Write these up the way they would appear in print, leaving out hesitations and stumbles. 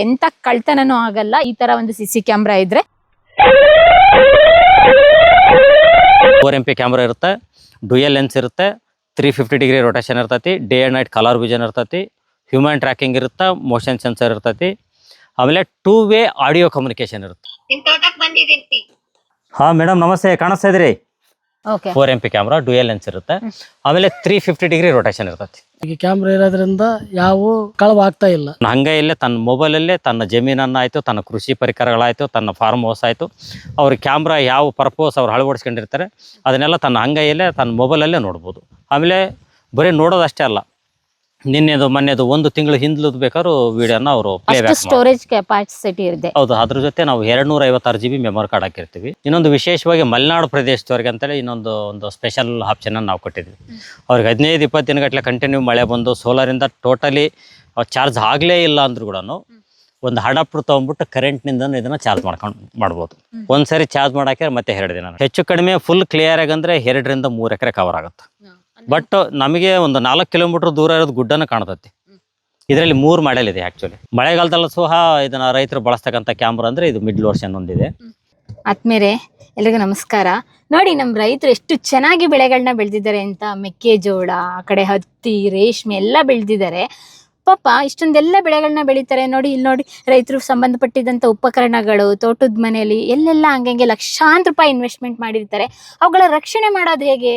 ಎಂತ ಕಳ್ತನನೂ ಆಗಲ್ಲ ಈ ತರ ಒಂದು ಸಿಸಿ ಕ್ಯಾಮ್ರಾ ಇದ್ರೆ. 4MP ಕ್ಯಾಮ್ರಾ ಇರುತ್ತೆ, ಡ್ಯೂಯಲ್ ಲೆನ್ಸ್ ಇರುತ್ತೆ, 350 ಡಿಗ್ರಿ ರೊಟೇಷನ್ ಇರ್ತೈತಿ, day and night colour vision ಇರ್ತೈತಿ, ಹ್ಯೂಮನ್ ಟ್ರ್ಯಾಕಿಂಗ್ ಇರುತ್ತೆ, ಮೋಷನ್ ಸೆನ್ಸರ್ ಇರ್ತೈತಿ, ಆಮೇಲೆ 2 ವೇ ಆಡಿಯೋ ಕಮ್ಯುನಿಕೇಶನ್ ಇರುತ್ತೆ. ಹಾ ಮೇಡಮ್ ನಮಸ್ತೆ, ಕಾಣಿಸ್ತಾ ಇದ್ರಿ? 4MP ಕ್ಯಾಮ್ರಾ, ಡ್ಯೂಯಲ್ ಲೆನ್ಸ್ ಇರುತ್ತೆ, ಆಮೇಲೆ 350 ಡಿಗ್ರಿ ರೊಟೇಷನ್ ಇರ್ತೈತಿ. ಕ್ಯಾಮ್ರಾ ಇರೋದ್ರಿಂದ ಯಾವ ಕಳವು ಆಗ್ತಾ ಇಲ್ಲ. ಹಂಗೈಯಲ್ಲೇ ತನ್ನ ಮೊಬೈಲಲ್ಲೇ ತನ್ನ ಜಮೀನನ್ನ ಆಯ್ತು, ತನ್ನ ಕೃಷಿ ಪರಿಕರಗಳಾಯ್ತು, ತನ್ನ ಫಾರ್ಮ್ ಹೌಸ್ ಆಯ್ತು, ಅವ್ರ ಕ್ಯಾಮ್ರಾ ಯಾವ ಪರ್ಪೋಸ್ ಅವ್ರು ಅಳವಡಿಸ್ಕೊಂಡಿರ್ತಾರೆ ಅದನ್ನೆಲ್ಲ ತನ್ನ ಅಂಗೈಯಲ್ಲೇ ತನ್ನ ಮೊಬೈಲಲ್ಲೇ ನೋಡ್ಬೋದು. ಆಮೇಲೆ ಬರೀ ನೋಡೋದಷ್ಟೇ ಅಲ್ಲ, ನಿನ್ನೆದು ಮೊನ್ನೆದು 1 ತಿಂಗಳು ಹಿಂದ್ಲದ್ದು ಬೇಕಾದ್ರೂ ವಿಡಿಯೋನ ಅವರು ಸ್ಟೋರೇಜ್ ಕೆಪಾಸಿಟಿ ಇದೆ. ಹೌದು, ಅದ್ರ ಜೊತೆ ನಾವು 256 GB ಮೆಮೊರಿ ಕಾರ್ಡ್ ಹಾಕಿರ್ತೀವಿ. ಇನ್ನೊಂದು ವಿಶೇಷವಾಗಿ ಮಲೆನಾಡು ಪ್ರದೇಶದವ್ರಿಗೆ ಅಂತೇಳಿ ಒಂದು ಸ್ಪೆಷಲ್ ಆಪ್ಷನ್ ನಾವು ಕೊಟ್ಟಿದ್ವಿ. ಅವ್ರಿಗೆ 15-20 ದಿನಗಟ್ಟಲೆ ಕಂಟಿನ್ಯೂ ಮಳೆ ಬಂದು ಸೋಲಾರಿಂದ ಟೋಟಲಿ ಚಾರ್ಜ್ ಆಗಲೇ ಇಲ್ಲ ಅಂದ್ರೂ ಕೂಡ ಒಂದು ಅಡಾಪ್ಟರ್ ತೊಗೊಂಡ್ಬಿಟ್ಟು ಕರೆಂಟ್ನಿಂದ ಇದನ್ನ ಚಾರ್ಜ್ ಮಾಡ್ಬೋದು. ಒಂದ್ಸರಿ ಚಾರ್ಜ್ ಮಾಡಾಕೆ ಮತ್ತೆ 2 ದಿನ. ಹೆಚ್ಚು ಕಡಿಮೆ ಫುಲ್ ಕ್ಲಿಯರ್ ಆಗಂದ್ರೆ 2 ರಿಂದ 3 ಎಕರೆ ಕವರ್ ಆಗುತ್ತೆ. ಬಟ್ ನಮಗೆ ಒಂದು 4 ಕಿಲೋಮೀಟರ್ ದೂರ ಇರೋದು ಗುಡ್ಡನ ಕಾಣ್ತೈತಿ. ಇದರಲ್ಲಿ 3 ಮಾಡೆಲ್ ಇದೆ. ಆಕ್ಚುಲಿ ಮಳೆಗಾಲದಲ್ಲೂ ಸಹ ಇದನ್ನ ರೈತರು ಬಳಸ್ತಕ್ಕಂಥ ಕ್ಯಾಮ್ರಾ ಅಂದ್ರೆ ಇದು ಮಿಡ್ ವರ್ಷನ್ ಒಂದಿದೆ. ಆದ್ಮೇಲೆ ಎಲ್ರಿಗೂ ನಮಸ್ಕಾರ. ನೋಡಿ ನಮ್ಮ ರೈತರು ಎಷ್ಟು ಚೆನ್ನಾಗಿ ಬೆಳೆಗಳನ್ನ ಬೆಳೆದಿದ್ದಾರೆ ಅಂತ. ಮೆಕ್ಕೆಜೋಳ, ಆ ಕಡೆ ಹತ್ತಿ, ರೇಷ್ಮೆ ಎಲ್ಲ ಬೆಳೆದಿದ್ದಾರೆ. ಪಾಪ ಇಷ್ಟೊಂದೆಲ್ಲ ಬೆಳೆಗಳನ್ನ ಬೆಳೀತಾರೆ. ನೋಡಿ ಇಲ್ಲಿ ನೋಡಿ, ರೈತರು ಸಂಬಂಧಪಟ್ಟಿದಂಥ ಉಪಕರಣಗಳು, ತೋಟದ ಮನೆಯಲ್ಲಿ ಎಲ್ಲೆಲ್ಲ ಹಂಗಂಗೆ ಲಕ್ಷಾಂತರ ರೂಪಾಯಿ ಇನ್ವೆಸ್ಟ್ಮೆಂಟ್ ಮಾಡಿರ್ತಾರೆ. ಅವುಗಳ ರಕ್ಷಣೆ ಮಾಡೋದು ಹೇಗೆ,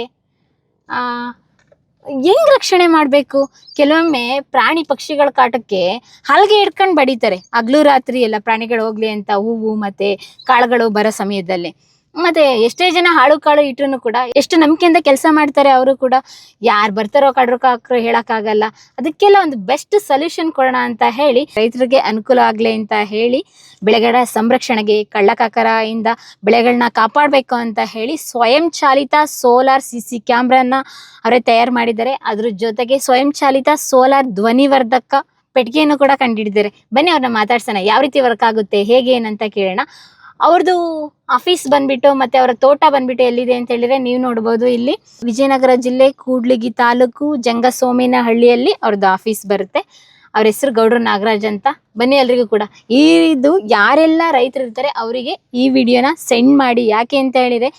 ಹೆಂಗ್ ರಕ್ಷಣೆ ಮಾಡಬೇಕು? ಕೆಲವೊಮ್ಮೆ ಪ್ರಾಣಿ ಪಕ್ಷಿಗಳ ಕಾಟಕ್ಕೆ ಹಲ್ಗೆ ಹಿಡ್ಕೊಂಡು ಬಡಿತಾರೆ ಹಗಲು ರಾತ್ರಿ ಎಲ್ಲ, ಪ್ರಾಣಿಗಳು ಹೋಗ್ಲಿ ಅಂತ, ಹೂವು ಮತ್ತೆ ಕಾಳುಗಳು ಬರೋ ಸಮಯದಲ್ಲಿ. ಮತ್ತೆ ಎಷ್ಟೇ ಜನ ಹಾಳು ಕಾಳು ಇಟ್ರು ಕೂಡ ಎಷ್ಟು ನಂಬಿಕೆಯಿಂದ ಕೆಲಸ ಮಾಡ್ತಾರೆ. ಅವರು ಕೂಡ ಯಾರು ಬರ್ತಾರೋ ಕಡ್ರಕಾಕ್ರು ಹೇಳಕ್ಕಾಗಲ್ಲ. ಅದಕ್ಕೆಲ್ಲ ಒಂದು ಬೆಸ್ಟ್ ಸೊಲ್ಯೂಷನ್ ಕೊಡೋಣ ಅಂತ ಹೇಳಿ, ರೈತರಿಗೆ ಅನುಕೂಲ ಆಗ್ಲಿ ಅಂತ ಹೇಳಿ, ಬೆಳೆಗಳ ಸಂರಕ್ಷಣೆಗೆ ಕಳ್ಳಕಾಕರ ಇಂದ ಬೆಳೆಗಳನ್ನ ಕಾಪಾಡಬೇಕು ಅಂತ ಹೇಳಿ ಸ್ವಯಂ ಚಾಲಿತ ಸೋಲಾರ್ CC ಕ್ಯಾಮ್ರಾನ ಅವರೇ ತಯಾರು ಮಾಡಿದ್ದಾರೆ. ಅದ್ರ ಜೊತೆಗೆ ಸ್ವಯಂ ಚಾಲಿತ ಸೋಲಾರ್ ಧ್ವನಿವರ್ಧಕ ಪೆಟ್ಟಿಗೆಯನ್ನು ಕೂಡ ಕಂಡುಹಿಡಿದ್ದಾರೆ. ಬನ್ನಿ ಅವ್ರನ್ನ ಮಾತಾಡ್ಸೋಣ, ಯಾವ ರೀತಿ ವರ್ಕ್ ಆಗುತ್ತೆ, ಹೇಗೆ ಏನಂತ ಕೇಳೋಣ. ಅವ್ರದ್ದು ಆಫೀಸ್ ಬಂದ್ಬಿಟ್ಟು ಮತ್ತೆ ಅವರ ತೋಟ ಬಂದ್ಬಿಟ್ಟು ಎಲ್ಲಿದೆ ಅಂತ ಹೇಳಿದ್ರೆ ನೀವು ನೋಡ್ಬೋದು. ಇಲ್ಲಿ ವಿಜಯನಗರ ಜಿಲ್ಲೆ ಕೂಡ್ಲಿಗಿ ತಾಲೂಕು ಜಂಗಸೋಮೇನಹಳ್ಳಿಯಲ್ಲಿ ಅವ್ರದ್ದು ಆಫೀಸ್ ಬರುತ್ತೆ. ಅವ್ರ ಹೆಸರು ಗೌಡ್ರು ನಾಗರಾಜ್ ಅಂತ. ಬನ್ನಿ ಎಲ್ರಿಗೂ ಕೂಡ ಇದು ಯಾರೆಲ್ಲ ರೈತರು ಇರ್ತಾರೆ ಅವರಿಗೆ ಈ ವಿಡಿಯೋನ ಸೆಂಡ್ ಮಾಡಿ. ಯಾಕೆ ಅಂತ ಹೇಳಿದ್ರೆ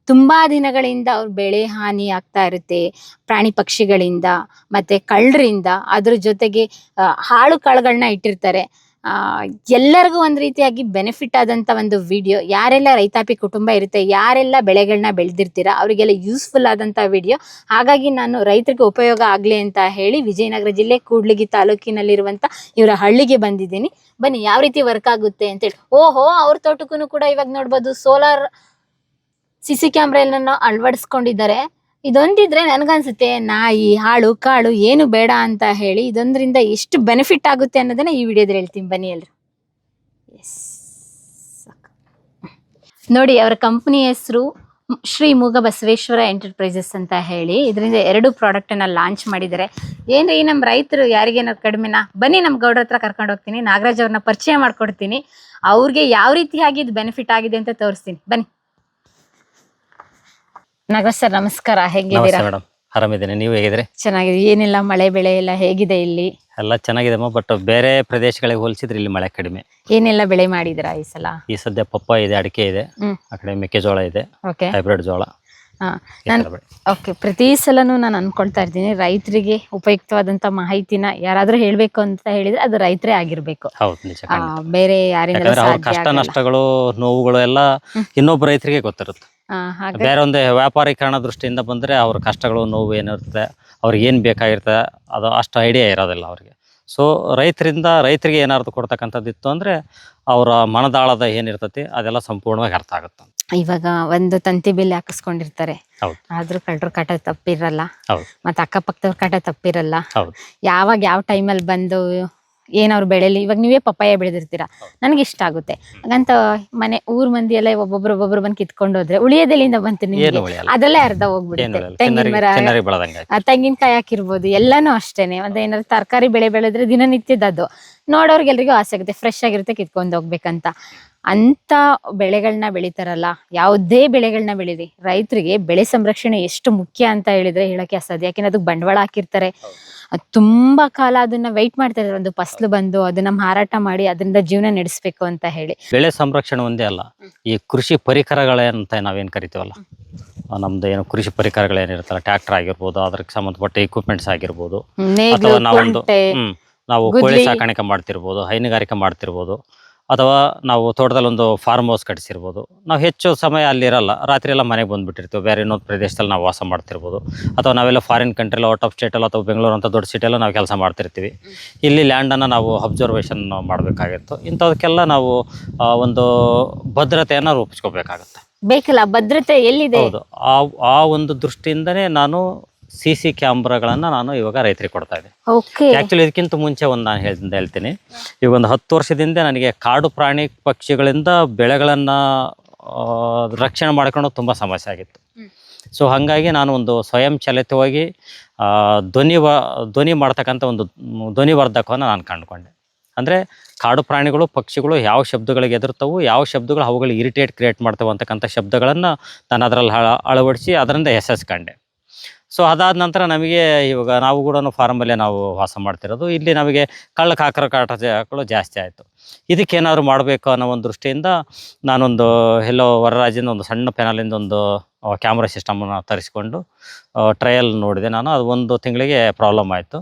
ತುಂಬಾ ದಿನಗಳಿಂದ ಅವ್ರ ಬೆಳೆ ಹಾನಿ ಆಗ್ತಾ ಇರುತ್ತೆ, ಪ್ರಾಣಿ ಪಕ್ಷಿಗಳಿಂದ ಮತ್ತೆ ಕಳ್ಳರಿಂದ. ಅದ್ರ ಜೊತೆಗೆ ಹಾಳು ಕಾಳುಗಳನ್ನ ಇಟ್ಟಿರ್ತಾರೆ. ಎಲ್ಲರಿಗೂ ಒಂದು ರೀತಿಯಾಗಿ ಬೆನಿಫಿಟ್ ಆದಂಥ ಒಂದು ವಿಡಿಯೋ. ಯಾರೆಲ್ಲ ರೈತಾಪಿ ಕುಟುಂಬ ಇರುತ್ತೆ, ಯಾರೆಲ್ಲ ಬೆಳೆಗಳನ್ನ ಬೆಳೆದಿರ್ತೀರಾ ಅವರಿಗೆಲ್ಲ ಯೂಸ್ಫುಲ್ ಆದಂಥ ವಿಡಿಯೋ. ಹಾಗಾಗಿ ನಾನು ರೈತರಿಗೆ ಉಪಯೋಗ ಆಗಲಿ ಅಂತ ಹೇಳಿ ವಿಜಯನಗರ ಜಿಲ್ಲೆ ಕೂಡ್ಲಿಗಿ ತಾಲೂಕಿನಲ್ಲಿರುವಂಥ ಇವರ ಹಳ್ಳಿಗೆ ಬಂದಿದ್ದೀನಿ. ಬನ್ನಿ ಯಾವ ರೀತಿ ವರ್ಕ್ ಆಗುತ್ತೆ ಅಂತೇಳಿ. ಓಹೋ, ಅವ್ರ ತೋಟಕ್ಕೂ ಕೂಡ ಇವಾಗ ನೋಡ್ಬೋದು ಸೋಲಾರ್ CC ಕ್ಯಾಮ್ರಾ ಎಲ್ಲ ಅಳವಡಿಸ್ಕೊಂಡಿದ್ದಾರೆ. ಇದೊಂದಿದ್ರೆ ನನಗನ್ಸುತ್ತೆ ನಾಯಿ ಹಾಳು ಕಾಳು ಏನು ಬೇಡ ಅಂತ ಹೇಳಿ ಇದೊಂದರಿಂದ ಎಷ್ಟು ಬೆನಿಫಿಟ್ ಆಗುತ್ತೆ ಅನ್ನೋದನ್ನ ಈ ವಿಡಿಯೋದಲ್ಲಿ ಹೇಳ್ತೀನಿ. ಬನ್ನಿ ಎಲ್ರು. ನೋಡಿ, ಅವರ ಕಂಪನಿ ಹೆಸರು ಶ್ರೀ ಮೂಗ ಬಸವೇಶ್ವರ ಎಂಟರ್ಪ್ರೈಸಸ್ ಅಂತ ಹೇಳಿ. ಇದರಿಂದ 2 ಪ್ರಾಡಕ್ಟನ್ನು ಲಾಂಚ್ ಮಾಡಿದ್ದಾರೆ. ಏನ್ರಿ ನಮ್ಮ ರೈತರು ಯಾರಿಗೇನಾದ್ರು ಕಡಿಮೆನಾ? ಬನ್ನಿ ನಮ್ಮ ಗೌಡ್ರ ಹತ್ರ ಕರ್ಕೊಂಡು ಹೋಗ್ತೀನಿ, ನಾಗರಾಜ್ ಅವ್ರನ್ನ ಪರಿಚಯ ಮಾಡ್ಕೊಡ್ತೀನಿ, ಅವ್ರಿಗೆ ಯಾವ ರೀತಿಯಾಗಿ ಇದು ಬೆನಿಫಿಟ್ ಆಗಿದೆ ಅಂತ ತೋರಿಸ್ತೀನಿ. ಬನ್ನಿ. ನಾಗರಾಜ್ ಸರ್ ನಮಸ್ಕಾರ, ಹೇಗಿದ್ದೀರಾ? ಮೇಡಮ್ ಆರಾಮಿದ್ದೇನೆ, ನೀವು ಹೇಗಿದ್ರೆ? ಚೆನ್ನಾಗಿದೆ. ಏನಿಲ್ಲ, ಮಳೆ ಬೆಳೆ ಎಲ್ಲ ಹೇಗಿದೆ? ಇಲ್ಲಿ ಎಲ್ಲ ಚೆನ್ನಾಗಿದೆ, ಬಟ್ ಬೇರೆ ಪ್ರದೇಶಗಳಿಗೆ ಹೋಲಿಸಿದ್ರೆ ಇಲ್ಲಿ ಮಳೆ ಕಡಿಮೆ. ಏನೆಲ್ಲ ಬೆಳೆ ಮಾಡಿದಿರಾ ಈ ಸಲ? ಈ ಸದ್ಯ ಪಪ್ಪಾಯ ಇದೆ, ಅಡಿಕೆ ಇದೆ, ಆ ಕಡೆ ಮೆಕ್ಕೆಜೋಳ ಇದೆ, ಹೈಬ್ರಿಡ್ ಜೋಳ. ಓಕೆ, ಪ್ರತಿ ಸಲನೂ ನಾನು ಅನ್ಕೊಳ್ತಾ ಇರ್ತೀನಿ, ರೈತರಿಗೆ ಉಪಯುಕ್ತವಾದಂತ ಮಾಹಿತಿನ ಯಾರಾದ್ರೂ ಹೇಳ್ಬೇಕು ಅಂತ ಹೇಳಿದ್ರೆ ಅದು ರೈತರೇ ಆಗಿರ್ಬೇಕು. ಬೇರೆ ಯಾರಿಂದ ಕಷ್ಟ ನಷ್ಟಗಳು ನೋವುಗಳು ಎಲ್ಲ ಇನ್ನೊಬ್ಬ ರೈತರಿಗೆ ಗೊತ್ತಿರುತ್ತೆ. ಬೇರೆ ಒಂದು ವ್ಯಾಪಾರೀಕರಣ ದೃಷ್ಟಿಯಿಂದ ಬಂದ್ರೆ ಅವ್ರ ಕಷ್ಟಗಳು ನೋವು ಏನಿರುತ್ತೆ, ಅವ್ರಿಗೆ ಏನ್ ಬೇಕಾಗಿರ್ತದೆ ಅದು ಅಷ್ಟು ಐಡಿಯಾ ಇರೋದಿಲ್ಲ ಅವ್ರಿಗೆ. ಸೊ ರೈತರಿಗೆ ಏನಾದ್ರು ಕೊಡ್ತಕ್ಕಂಥದ್ದಿತ್ತು ಅಂದ್ರೆ ಅವರ ಮನದಾಳದ ಏನಿರ್ತತಿ ಅದೆಲ್ಲ ಸಂಪೂರ್ಣವಾಗಿ ಅರ್ಥ ಆಗುತ್ತೆ. ಇವಾಗ ಒಂದು ತಂತಿ ಬಿಲ್ ಹಾಕಿಸ್ಕೊಂಡಿರ್ತಾರೆ, ಆದ್ರೂ ಕಳ್ಳರ ಕಾಟ ತಪ್ಪಿರಲ್ಲ, ಮತ್ತೆ ಅಕ್ಕಪಕ್ಕದವ್ರ ಕಾಟ ತಪ್ಪಿರಲ್ಲ. ಯಾವಾಗ ಯಾವ ಟೈಮಲ್ಲಿ ಬಂದು ಏನವ್ರು ಬೆಳೆಲಿ. ಇವಾಗ ನೀವೇ ಪಪ್ಪಾಯ ಬೆಳೆದಿರ್ತೀರಾ, ನನಗೆ ಇಷ್ಟ ಆಗುತ್ತೆ ಹಾಗಂತ ಊರ್ ಮಂದಿ ಎಲ್ಲ ಒಬ್ಬೊಬ್ರು ಬಂದು ಕಿತ್ಕೊಂಡು ಹೋದ್ರೆ ಉಳಿಯೋದೆಲ್ಲಿಂದ ಬಂತು ನಿಮ್ಗೆ? ಅದರಲ್ಲೇ ಅರ್ಧ ಹೋಗ್ಬಿಡುತ್ತೆ. ತೆಂಗಿನ ಮರ, ತೆಂಗಿನಕಾಯಿ ಹಾಕಿರ್ಬೋದು, ಎಲ್ಲಾನು ಅಷ್ಟೇನೆ. ಒಂದ್ ಏನಾದ್ರು ತರಕಾರಿ ಬೆಳೆ ಬೆಳೆದ್ರೆ ದಿನನಿತ್ಯದ ಅದು ನೋಡೋರ್ಗೆಲ್ರಿಗೂ ಆಸೆ ಆಗುತ್ತೆ ಫ್ರೆಶ್ ಆಗಿರುತ್ತೆ ಕಿತ್ಕೊಂಡು ಹೋಗ್ಬೇಕಂತ. ಅಂತ ಬೆಳೆಗಳನ್ನ ಬೆಳಿತಾರಲ್ಲ, ಯಾವುದೇ ಬೆಳೆಗಳನ್ನ ಬೆಳೀರಿ, ರೈತರಿಗೆ ಬೆಳೆ ಸಂರಕ್ಷಣೆ ಎಷ್ಟು ಮುಖ್ಯ ಅಂತ ಹೇಳಿದ್ರೆ ಹೇಳಕ್ಕೆ ಅಸಾಧ್ಯ. ಯಾಕೆಂದ್ರೆ ಅದಕ್ಕೆ ಬಂಡವಾಳ ಹಾಕಿರ್ತಾರೆ, ಅದು ತುಂಬಾ ಕಾಲ ಅದನ್ನ ವೆಯ್ಟ್ ಮಾಡ್ತಾ ಇದ್ದಾರೆ ಒಂದು ಫಸಲು ಬಂದು ಅದನ್ನ ಮಾರಾಟ ಮಾಡಿ ಅದರಿಂದ ಜೀವನ ನಡೆಸಬೇಕು ಅಂತ ಹೇಳಿ. ಬೆಳೆ ಸಂರಕ್ಷಣೆ ಒಂದೇ ಅಲ್ಲ, ಈ ಕೃಷಿ ಪರಿಕರಗಳಂತ ನಾವೇನು ಕರಿತೀವಲ್ಲ, ನಮ್ದು ಏನು ಕೃಷಿ ಪರಿಕರಗಳೇನಿರುತ್ತಲ್ಲ, ಟ್ರ್ಯಾಕ್ಟರ್ ಆಗಿರ್ಬೋದು, ಅದಕ್ಕೆ ಸಂಬಂಧಪಟ್ಟ ಎಕ್ವಿಪ್ಮೆಂಟ್ಸ್ ಆಗಿರ್ಬೋದು, ನೇಗ್ಲು, ಅಥವಾ ನಾವೊಂದು ಕುಂಟೆ, ನಾವು ಗುದ್ಲಿ. ಕೋಳಿ ಸಾಕಾಣಿಕೆ ಮಾಡ್ತಿರ್ಬೋದು, ಹೈನುಗಾರಿಕೆ ಮಾಡ್ತಿರ್ಬೋದು, ಅಥವಾ ನಾವು ತೋಟದಲ್ಲಿ ಒಂದು ಫಾರ್ಮ್ ಹೌಸ್ ಕಟ್ಟಿಸಿರ್ಬೋದು. ನಾವು ಹೆಚ್ಚು ಸಮಯ ಅಲ್ಲಿರಲ್ಲ, ರಾತ್ರಿ ಎಲ್ಲ ಮನೆಗೆ ಬಂದುಬಿಟ್ಟಿರ್ತೀವಿ, ಬೇರೆ ಇನ್ನೊಂದು ಪ್ರದೇಶದಲ್ಲಿ ನಾವು ವಾಸ ಮಾಡ್ತಿರ್ಬೋದು, ಅಥವಾ ನಾವೆಲ್ಲ ಫಾರಿನ್ ಕಂಟ್ರಿಲ್ಲ, ಔಟ್ ಆಫ್ ಸ್ಟೇಟಲ್ಲ, ಅಥವಾ ಬೆಂಗಳೂರು ಅಂತ ದೊಡ್ಡ ಸಿಟಿಯಲ್ಲ ನಾವು ಕೆಲಸ ಮಾಡ್ತಿರ್ತೀವಿ. ಇಲ್ಲಿ ಲ್ಯಾಂಡನ್ನು ನಾವು ಅಬ್ಸರ್ವೇಷನ್ ಮಾಡಬೇಕಾಗಿತ್ತು. ಇಂಥದಕ್ಕೆಲ್ಲ ನಾವು ಒಂದು ಭದ್ರತೆಯನ್ನು ರೂಪಿಸ್ಕೋಬೇಕಾಗತ್ತೆ. ಬೇಕಲ್ಲ ಭದ್ರತೆ ಎಲ್ಲಿದೆ? ಹೌದು, ಆ ಒಂದು ದೃಷ್ಟಿಯಿಂದನೇ ನಾನು CC ಕ್ಯಾಮ್ರಾಗಳನ್ನು ನಾನು ಇವಾಗ ರೈತರಿಗೆ ಕೊಡ್ತಾ ಇದ್ದೆ. ಓಕೆ. ಆ್ಯಕ್ಚುಲಿ ಇದಕ್ಕಿಂತ ಮುಂಚೆ ಒಂದು ನಾನು ಹೇಳ್ತೀನಿ, ಈಗ ಒಂದು 10 ವರ್ಷದಿಂದ ನನಗೆ ಕಾಡು ಪ್ರಾಣಿ ಪಕ್ಷಿಗಳಿಂದ ಬೆಳೆಗಳನ್ನು ರಕ್ಷಣೆ ಮಾಡ್ಕೊಂಡು ತುಂಬ ಸಮಸ್ಯೆ ಆಗಿತ್ತು. ಸೊ ಹಾಗಾಗಿ ನಾನು ಒಂದು ಸ್ವಯಂ ಚಾಲಿತವಾಗಿ ಧ್ವನಿ ಮಾಡ್ತಕ್ಕಂಥ ಒಂದು ಧ್ವನಿವರ್ಧಕವನ್ನು ನಾನು ಕಂಡುಕೊಂಡೆ. ಅಂದರೆ ಕಾಡು ಪ್ರಾಣಿಗಳು ಪಕ್ಷಿಗಳು ಯಾವ ಶಬ್ದಗಳಿಗೆ ಎದುರ್ತವು, ಯಾವ ಶಬ್ದಗಳು ಅವುಗಳಿಗೆ ಇರಿಟೇಟ್ ಕ್ರಿಯೇಟ್ ಮಾಡ್ತವೆ ಅಂತಕ್ಕಂಥ ಶಬ್ದಗಳನ್ನು ನಾನು ಅದರಲ್ಲಿ ಅಳವಡಿಸಿ ಅದರಿಂದ ಯಶಸ್ಸು ಕಂಡೆ. ಸೊ ಅದಾದ ನಂತರ ನಮಗೆ ಇವಾಗ ನಾವು ಕೂಡ ಫಾರಮಲ್ಲೇ ನಾವು ವಾಸ ಮಾಡ್ತಿರೋದು, ಇಲ್ಲಿ ನಮಗೆ ಕಳ್ಳ ಕಾಕರ ಕಾಟಗಳು ಜಾಸ್ತಿ ಆಯಿತು. ಇದಕ್ಕೇನಾದ್ರು ಮಾಡಬೇಕು ಅನ್ನೋ ಒಂದು ದೃಷ್ಟಿಯಿಂದ ನಾನೊಂದು ಎಲ್ಲೋ ಹೊರರಾಜ್ಯದಿಂದ ಒಂದು ಸಣ್ಣ ಪ್ಯಾನಲಿಂದ ಒಂದು ಕ್ಯಾಮ್ರಾ ಸಿಸ್ಟಮನ್ನು ತರಿಸ್ಕೊಂಡು ಟ್ರಯಲ್ ನೋಡಿದೆ ನಾನು. ಅದು 1 ತಿಂಗಳಿಗೆ ಪ್ರಾಬ್ಲಮ್ ಆಯಿತು,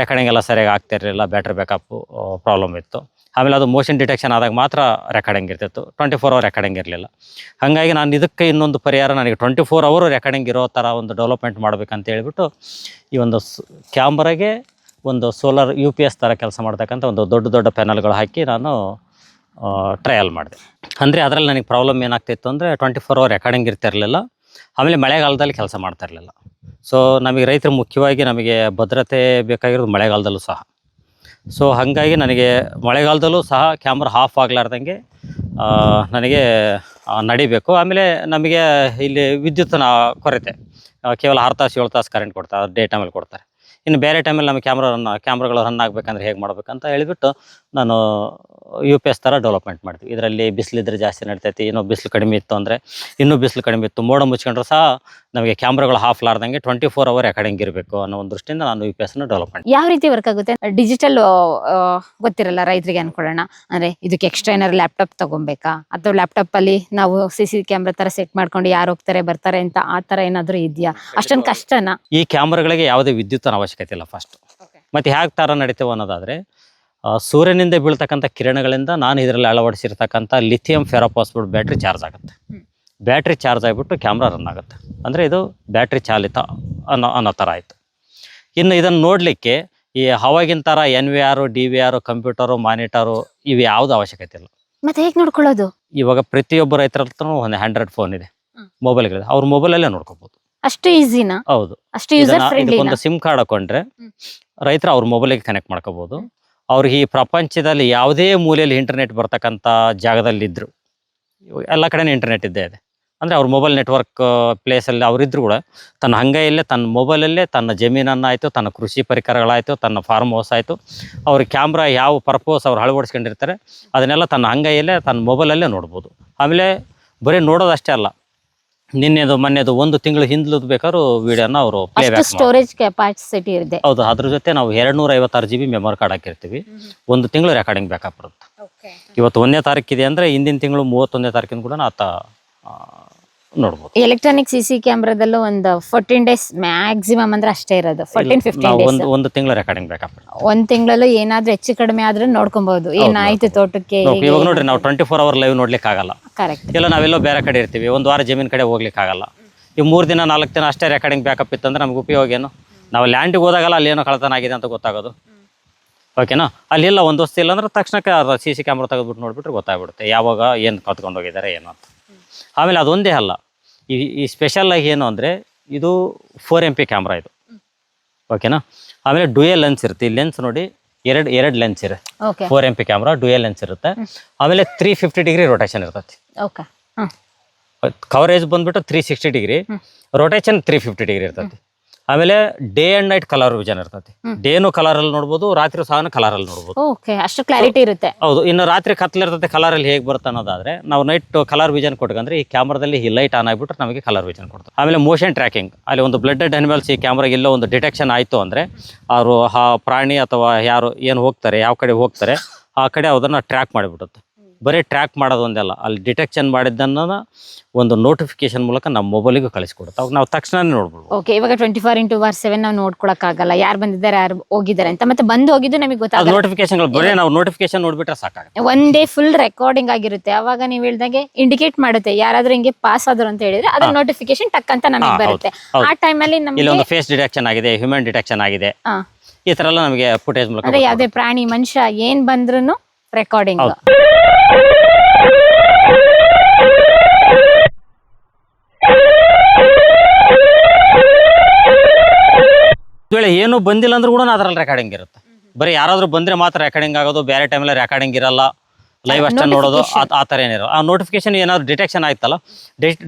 ರೆಕಾರ್ಡಿಂಗ್ ಎಲ್ಲ ಸರಿಯಾಗಿ ಆಗ್ತಿರಲಿಲ್ಲ, ಬ್ಯಾಟ್ರಿ ಬ್ಯಾಕಪ್ಪು ಪ್ರಾಬ್ಲಮ್ ಇತ್ತು. ಆಮೇಲೆ ಅದು ಮೋಷನ್ ಡಿಟೆಕ್ಷನ್ ಆದಾಗ ಮಾತ್ರ ರೆಕಾರ್ಡಿಂಗ್ ಇರ್ತಿತ್ತು, 24 ಅವರ್ ರೆಕಾರ್ಡಿಂಗ್ ಇರಲಿಲ್ಲ. ಹಾಗಾಗಿ ನಾನು ಇದಕ್ಕೆ ಇನ್ನೊಂದು ಪರಿಹಾರ, ನನಗೆ 24 ಅವರ್ ರೆಕಾರ್ಡಿಂಗ್ ಇರೋ ಥರ ಒಂದು ಡೆವಲಪ್ಮೆಂಟ್ ಮಾಡಬೇಕಂತ ಹೇಳ್ಬಿಟ್ಟು ಈ ಒಂದು ಕ್ಯಾಮ್ರಾಗೆ ಒಂದು ಸೋಲಾರ್ UPS ಥರ ಕೆಲಸ ಮಾಡ್ತಕ್ಕಂಥ ಒಂದು ದೊಡ್ಡ ಪ್ಯಾನಲ್ಗಳು ಹಾಕಿ ನಾನು ಟ್ರಯಲ್ ಮಾಡಿದೆ. ಅಂದರೆ ಅದರಲ್ಲಿ ನನಗೆ ಪ್ರಾಬ್ಲಮ್ ಏನಾಗ್ತಿತ್ತು ಅಂದರೆ 24 ಅವರ್ ರೆಕಾರ್ಡಿಂಗ್ ಇರ್ತಿರಲಿಲ್ಲ, ಆಮೇಲೆ ಮಳೆಗಾಲದಲ್ಲಿ ಕೆಲಸ ಮಾಡ್ತಾ ಇರಲಿಲ್ಲ. ಸೊ ನಮಗೆ ರೈತರು ಮುಖ್ಯವಾಗಿ ನಮಗೆ ಭದ್ರತೆ ಬೇಕಾಗಿರೋದು ಮಳೆಗಾಲದಲ್ಲೂ ಸಹ. ಸೊ ಹಾಗಾಗಿ ನನಗೆ ಮಳೆಗಾಲದಲ್ಲೂ ಸಹ ಕ್ಯಾಮ್ರಾ ಆಫ್ ಆಗಲಾರ್ದಂಗೆ ನನಗೆ ನಡಿಬೇಕು. ಆಮೇಲೆ ನಮಗೆ ಇಲ್ಲಿ ವಿದ್ಯುತ್ತಿನ ಕೊರತೆ, ಕೇವಲ 6 ತಾಸು 7 ತಾಸು ಕರೆಂಟ್ ಕೊಡ್ತಾರೆ, ಡೇ ಟೈಮಲ್ಲಿ ಕೊಡ್ತಾರೆ. ಇನ್ನು ಬೇರೆ ಟೈಮಲ್ಲಿ ನಮ್ಮ ಕ್ಯಾಮ್ರಾಗಳು ರನ್ ಆಗಬೇಕಂದ್ರೆ ಹೇಗೆ ಮಾಡ್ಬೇಕಂತ ಹೇಳಿಬಿಟ್ಟು ನಾನು UPS ಥರ ಡೆವಲಪ್ಮೆಂಟ್ ಮಾಡ್ತೀವಿ. ಇದರಲ್ಲಿ ಬಿಸಿಲಿದ್ರೆ ಜಾಸ್ತಿ ನಡಿತೈತಿ, ಇನ್ನೂ ಬಿಸಿಲು ಕಡಿಮೆ ಇತ್ತು ಅಂದರೆ ಇನ್ನೂ ಬಿಸಿಲು ಕಡಿಮೆ ಇತ್ತು, ಮೋಡ ಮುಚ್ಕೊಂಡ್ರೆ ಸಹ ನಮಗೆ ಕ್ಯಾಮ್ರಾಗಳು ಹಾಫ್ಲಾರ್ದಂಗೆ 24 ಅವರ್ ರೆಕಾರ್ಡಿಂಗ್ ಇರಬೇಕು ಅನ್ನೋ ಒಂದು ದೃಷ್ಟಿಯಿಂದ ನಾನು UPSನ ಡೆವಲಪ್ಮೆಂಟ್. ಯಾವ ರೀತಿ ವರ್ಕ್ ಆಗುತ್ತೆ? ಡಿಜಿಟಲ್ ಗೊತ್ತಿರಲ್ಲ ರೈತರಿಗೆ ಅನ್ಕೊಳ್ಳೋಣ, ಅಂದ್ರೆ ಇದಕ್ಕೆ ಎಕ್ಸ್ಟ್ರಾ ಏನಾದ್ರು ಲ್ಯಾಪ್ಟಾಪ್ ತಗೊಬೇಕಾ, ಅಥವಾ ಲ್ಯಾಪ್ಟಾಪ್ ಅಲ್ಲಿ ನಾವು CC ಕ್ಯಾಮ್ರಾ ತರ ಸೆಟ್ ಮಾಡ್ಕೊಂಡು ಯಾರು ಹೋಗ್ತಾರೆ ಬರ್ತಾರೆ ಅಂತ ಆ ತರ ಏನಾದ್ರು ಇದೆಯಾ? ಅಷ್ಟೊಂದು ಕಷ್ಟನಾ? ಈ ಕ್ಯಾಮ್ರಾಗಳಿಗೆ ಯಾವುದೇ ವಿದ್ಯುತ್ತಿನ ಅವಶ್ಯಕತೆ ಇಲ್ಲ ಫಸ್ಟ್. ಮತ್ತು ಹೇಗೆ ಥರ ನಡೀತೇವೆ ಅನ್ನೋದಾದರೆ, ಸೂರ್ಯನಿಂದ ಬೀಳ್ತಕ್ಕಂಥ ಕಿರಣಗಳಿಂದ ನಾನು ಇದರಲ್ಲಿ ಅಳವಡಿಸಿರ್ತಕ್ಕಂಥ ಲಿಥಿಯಂ ಫೆರೋಫಾಸ್ಫೇಟ್ ಬ್ಯಾಟ್ರಿ ಚಾರ್ಜ್ ಆಗುತ್ತೆ. ಬ್ಯಾಟ್ರಿ ಚಾರ್ಜ್ ಆಗಿಬಿಟ್ಟು ಕ್ಯಾಮ್ರಾ ರನ್ ಆಗುತ್ತೆ. ಅಂದರೆ ಇದು ಬ್ಯಾಟ್ರಿ ಚಾಲಿತ ಅನ್ನೋ ಥರ ಆಯಿತು. ಇನ್ನು ಇದನ್ನು ನೋಡಲಿಕ್ಕೆ ಈ ಅವಾಗಿನ ಥರ NVR, DVR, ಕಂಪ್ಯೂಟರು, ಮಾನಿಟರು ಇವು ಯಾವುದು ಅವಶ್ಯಕತೆ ಇಲ್ಲ. ಮತ್ತೆ ಹೇಗೆ ನೋಡ್ಕೊಳ್ಳೋದು? ಇವಾಗ ಪ್ರತಿಯೊಬ್ಬ ರೈತರ ಹತ್ರ ಒಂದು ಆಂಡ್ರಾಯ್ಡ್ ಫೋನ್ ಇದೆ, ಮೊಬೈಲ್ಗಳಿದೆ, ಅವ್ರ ಮೊಬೈಲಲ್ಲೇ ನೋಡ್ಕೋಬೋದು. ಅಷ್ಟು ಈಸಿನಾ? ಹೌದು. ಅಷ್ಟು ಯೂಸರ್ ಫ್ರೆಂಡ್ಲಿ? ಒಂದು ಸಿಮ್ ಕಾರ್ಡ್ ಹಾಕೊಂಡ್ರೆ ರೈತರು ಅವ್ರ ಮೊಬೈಲಿಗೆ ಕನೆಕ್ಟ್ ಮಾಡ್ಕೋಬೋದು. ಅವ್ರಿಗೆ ಈ ಪ್ರಪಂಚದಲ್ಲಿ ಯಾವುದೇ ಮೂಲೆಯಲ್ಲಿ ಇಂಟರ್ನೆಟ್ ಬರ್ತಕ್ಕಂಥ ಜಾಗದಲ್ಲಿ ಇದ್ರು, ಎಲ್ಲ ಕಡೆನೂ ಇಂಟರ್ನೆಟ್ ಇದ್ದೇ ಇದೆ. ಅಂದರೆ ಅವ್ರ ಮೊಬೈಲ್ ನೆಟ್ವರ್ಕ್ ಪ್ಲೇಸಲ್ಲಿ ಅವರಿದ್ರು ಕೂಡ ತನ್ನ ಅಂಗೈಯಲ್ಲೇ, ತನ್ನ ಮೊಬೈಲಲ್ಲೇ ತನ್ನ ಜಮೀನನ್ನಾಯಿತು, ತನ್ನ ಕೃಷಿ ಪರಿಕರಗಳಾಯಿತು, ತನ್ನ ಫಾರ್ಮ್ ಹೌಸ್ ಆಯಿತು, ಅವ್ರ ಕ್ಯಾಮ್ರಾ ಯಾವ ಪರ್ಪೋಸ್ ಅವ್ರು ಅಳವಡಿಸ್ಕೊಂಡಿರ್ತಾರೆ ಅದನ್ನೆಲ್ಲ ತನ್ನ ಅಂಗೈಯಲ್ಲೇ, ತನ್ನ ಮೊಬೈಲಲ್ಲೇ ನೋಡ್ಬೋದು. ಆಮೇಲೆ ಬರೀ ನೋಡೋದಷ್ಟೇ ಅಲ್ಲ, ನಿನ್ನೆದು ಮೊನ್ನೆದು 1 ತಿಂಗಳು ಹಿಂದ್ಲದ್ದು ಬೇಕಾದ್ರೂ ವಿಡಿಯೋನ ಅವರು ಪ್ಲೇ ಬ್ಯಾಕ್ ಸ್ಟೋರೇಜ್ ಕೆಪಾಸಿಟಿ ಇದೆ. ಹೌದು, ಅದ್ರ ಜೊತೆ ನಾವು 256 GB ಮೆಮೊರಿ ಕಾರ್ಡ್ ಹಾಕಿರ್ತೀವಿ. 1 ತಿಂಗಳು ರೆಕಾರ್ಡಿಂಗ್ ಬ್ಯಾಕಪ್ ಬರುತ್ತೆ. ಇವತ್ತು 1ನೇ ತಾರೀಕಿದೆ ಅಂದರೆ ಹಿಂದಿನ ತಿಂಗಳು 31ನೇ ತಾರೀಕಿನ ಕೂಡ ಆತ ನೋಡ್ಬೋದು. ಎಲೆಕ್ಟ್ರಾನಿಕ್ CC ಕ್ಯಾಮ್ರಾದಲ್ಲೂ ಒಂದು 14 days ಮ್ಯಾಕ್ಸಿಮಮ್ ಅಂದ್ರೆ ಅಷ್ಟೇ ಇರೋದು, 14-15 days. ಒಂದು ತಿಂಗಳು ರೆಕಾರ್ಡಿಂಗ್ ಬ್ಯಾಕಪ್. 1 ತಿಂಗಳಲ್ಲೂ ಏನಾದ್ರೂ ಹೆಚ್ಚು ಕಡಿಮೆ ಆದ್ರೂ ನೋಡ್ಕೊಬಹುದು, ಏನಾಯ್ತು ತೋಟಕ್ಕೆ. ಇವಾಗ ನೋಡ್ರಿ, ನಾವು 24 ಅವರ್ ಲೈವ್ ನೋಡ್ಲಿಕ್ಕೆ ಆಗಲ್ಲ. ಕರೆಕ್ಟ್. ಇಲ್ಲ ನಾವೆಲ್ಲೋ ಬೇರೆ ಕಡೆ ಇರ್ತೀವಿ, 1 ವಾರ ಜಮೀನ್ ಕಡೆ ಹೋಗ್ಲಿಕ್ಕೆ ಆಗಲ್ಲ. ಈ 3 ದಿನ 4 ದಿನ ಅಷ್ಟೇ ರೆಕಾರ್ಡಿಂಗ್ ಬ್ಯಾಕಪ್ ಇತ್ತಂದ್ರೆ ನಮ್ಗೆ ಉಪಯೋಗ ಏನು? ನಾವು ಲ್ಯಾಂಡಿಗೆ ಹೋದಾಗಲ್ಲ ಅಲ್ಲಿ ಏನೋ ಕಳತನ ಆಗಿದೆ ಅಂತ ಗೊತ್ತಾಗೋದು, ಓಕೆನಾ? ಅಲ್ಲಿಲ್ಲ ಒಂದು ವಸ್ತು ಇಲ್ಲ ಅಂದ್ರೆ ತಕ್ಷಣಕ್ಕೆ CC ಕ್ಯಾಮ್ರಾ ತೆಗೆದ್ಬಿಟ್ಟು ನೋಡ್ಬಿಟ್ರೆ ಗೊತ್ತಾಗ್ಬಿಡುತ್ತೆ ಯಾವಾಗ ಏನು ಕತ್ಕೊಂಡು ಹೋಗಿದ್ದಾರೆ ಏನು ಅಂತ. ಆಮೇಲೆ ಅದೊಂದೇ ಅಲ್ಲ, ಈ ಸ್ಪೆಷಲ್ ಆಗಿ ಏನು ಅಂದರೆ ಇದು 4 MP ಕ್ಯಾಮ್ರಾ ಇದು, ಓಕೆನಾ? ಆಮೇಲೆ ಡ್ಯೂಯಲ್ ಲೆನ್ಸ್ ಇರುತ್ತೆ. ಈ ಲೆನ್ಸ್ ನೋಡಿ, ಎರಡು ಲೆನ್ಸ್ ಇರುತ್ತೆ. 4 MP ಕ್ಯಾಮ್ರಾ ಡ್ಯೂಯಲ್ ಲೆನ್ಸ್ ಇರುತ್ತೆ. ಆಮೇಲೆ 350 ಡಿಗ್ರಿ ರೊಟೇಷನ್ ಇರ್ತೈತಿ. ಕವರೇಜ್ ಬಂದ್ಬಿಟ್ಟು 360 ಡಿಗ್ರಿ, ರೊಟೇಷನ್ 350 ಡಿಗ್ರಿ ಇರ್ತೈತಿ. ಆಮೇಲೆ day and night colour vision ಇರ್ತೈತಿ. ಡೇನು ಕಲರ್ ಅಲ್ಲಿ ನೋಡ್ಬೋದು, ರಾತ್ರಿ ಸಹ ಕಲರ್ ಅಲ್ಲಿ ನೋಡ್ಬೋದು. ಓಕೆ, ಅಷ್ಟು ಕ್ಲಾರಿಟಿ ಇರುತ್ತೆ. ಹೌದು. ಇನ್ನು ರಾತ್ರಿ ಕತ್ಲಿರ್ತೈತೆ, ಕಲರ್ ಅಲ್ಲಿ ಹೇಗೆ ಬರುತ್ತೆ ಅನ್ನೋದಾದ್ರೆ ನಾವು ನೈಟ್ ಕಲರ್ ವಿಷನ್ ಕೊಟ್ಕೊಂಡ್ರೆ ಈ ಕ್ಯಾಮ್ರಾದಲ್ಲಿ ಈ ಲೈಟ್ ಆನ್ ಆಗಿಬಿಟ್ರೆ ನಮಗೆ ಕಲರ್ ವಿಷನ್ ಕೊಡ್ತಾರೆ. ಆಮೇಲೆ ಮೋಷನ್ ಟ್ರ್ಯಾಕಿಂಗ್, ಅಲ್ಲಿ ಒಂದು ಬ್ಲಡೆಡ್ ಅನಿಮಲ್ಸ್ ಈ ಕ್ಯಾಮ್ರಾಗೆ ಎಲ್ಲೋ ಒಂದು ಡಿಟೆಕ್ಷನ್ ಆಯಿತು ಅಂದರೆ ಅವರು ಆ ಪ್ರಾಣಿ ಅಥವಾ ಯಾರು ಏನು ಹೋಗ್ತಾರೆ, ಯಾವ ಕಡೆ ಹೋಗ್ತಾರೆ ಆ ಕಡೆ ಅದನ್ನು ಟ್ರ್ಯಾಕ್ ಮಾಡಿಬಿಡುತ್ತೆ. ಬರೀ ಟ್ರ್ಯಾಕ್ ಮಾಡೋದು ಒಂದಲ್ಲ, ಅಲ್ಲಿ ಡಿಟೆಕ್ಷನ್ ಮಾಡಿದ್ದನ್ನು ಒಂದು ನೋಟಿಫಿಕೇಶನ್ ಮೂಲಕ ನಮ್ಮ ಮೊಬೈಲಿಗೂ ಕಳಿಸ್ಕೊಡುತ್ತೆ. ಅವಾಗ ನಾವು ತಕ್ಷಣನೇ ನೋಡ್ಬೋದು. ಓಕೆ, ಇವಾಗ 24x7 ನಾವು ನೋಡ್ಕೊಳಕ್ಕಾಗಲ್ಲ ಯಾರು ಬಂದಿದ್ದಾರೆ ಯಾರು ಹೋಗಿದ್ದಾರೆ ಅಂತ. ಮತ್ತೆ ಬಂದು ಹೋಗಿದ್ದು ನಮಗೆ ಗೊತ್ತಾಗಲ್ಲ. ನೋಟಿಫಿಕೇಶನ್ಗಳು ಬರೀ ನಾವು ನೋಟಿಫಿಕೇಶನ್ ನೋಡ್ಬಿಟ್ರೆ ಸಾಕಾಗುತ್ತೆ. ಒನ್ ಡೇ ಫುಲ್ ರೆಕಾರ್ಡಿಂಗ್ ಆಗಿರುತ್ತೆ. ಅವಾಗ ನೀವು ಹೇಳ್ದಂಗೆ ಇಂಡಿಕೇಟ್ ಮಾಡುತ್ತೆ ಯಾರಾದ್ರೂ ಹಿಂಗೆ ಪಾಸ್ ಆದ್ರು ಅಂತ ಹೇಳಿದ್ರೆ ಅದ್ರ ನೋಟಿಫಿಕೇಶನ್ ಟಕ್ ಅಂತ ನಮಗೆ ಬರುತ್ತೆ. ಆ ಟೈಮಲ್ಲಿ ಇಲ್ಲಿ ನಮಗೆ ಒಂದು ಫೇಸ್ ಡಿಟೆಕ್ಷನ್ ಆಗಿದೆ, ಹ್ಯೂಮನ್ ಡಿಟೆಕ್ಷನ್ ಆಗಿದೆ, ಈ ತರ ಎಲ್ಲ ನಮಗೆ ಫುಟೇಜ್ ಮೂಲಕ ಅಂದ್ರೆ ಯಾವ್ದೇ ಪ್ರಾಣಿ ಮನುಷ್ಯ ಏನ್ ಬಂದ್ರು ರೆಕಾರ್ಡಿಂಗ್. ವೇಳೆ ಏನು ಬಂದಿಲ್ಲ ಅಂದ್ರೂ ಕೂಡ ಅದ್ರಲ್ಲಿ ರೆಕಾರ್ಡಿಂಗ್ ಇರುತ್ತೆ. ಬರೀ ಯಾರಾದ್ರೂ ಬಂದ್ರೆ ಮಾತ್ರ ರೆಕಾರ್ಡಿಂಗ್ ಆಗೋದು, ಬೇರೆ ಟೈಮಲ್ಲಿ ರೆಕಾರ್ಡಿಂಗ್ ಇರಲ್ಲ, ಲೈವ್ ಅಷ್ಟೇ ನೋಡೋದು, ಆ ಥರ ಏನಿರೋ. ಆ ನೋಟಿಫಿಕೇಶನ್ ಏನಾದ್ರು ಡಿಟೆಕ್ಷನ್ ಆಯ್ತಲ್ಲ,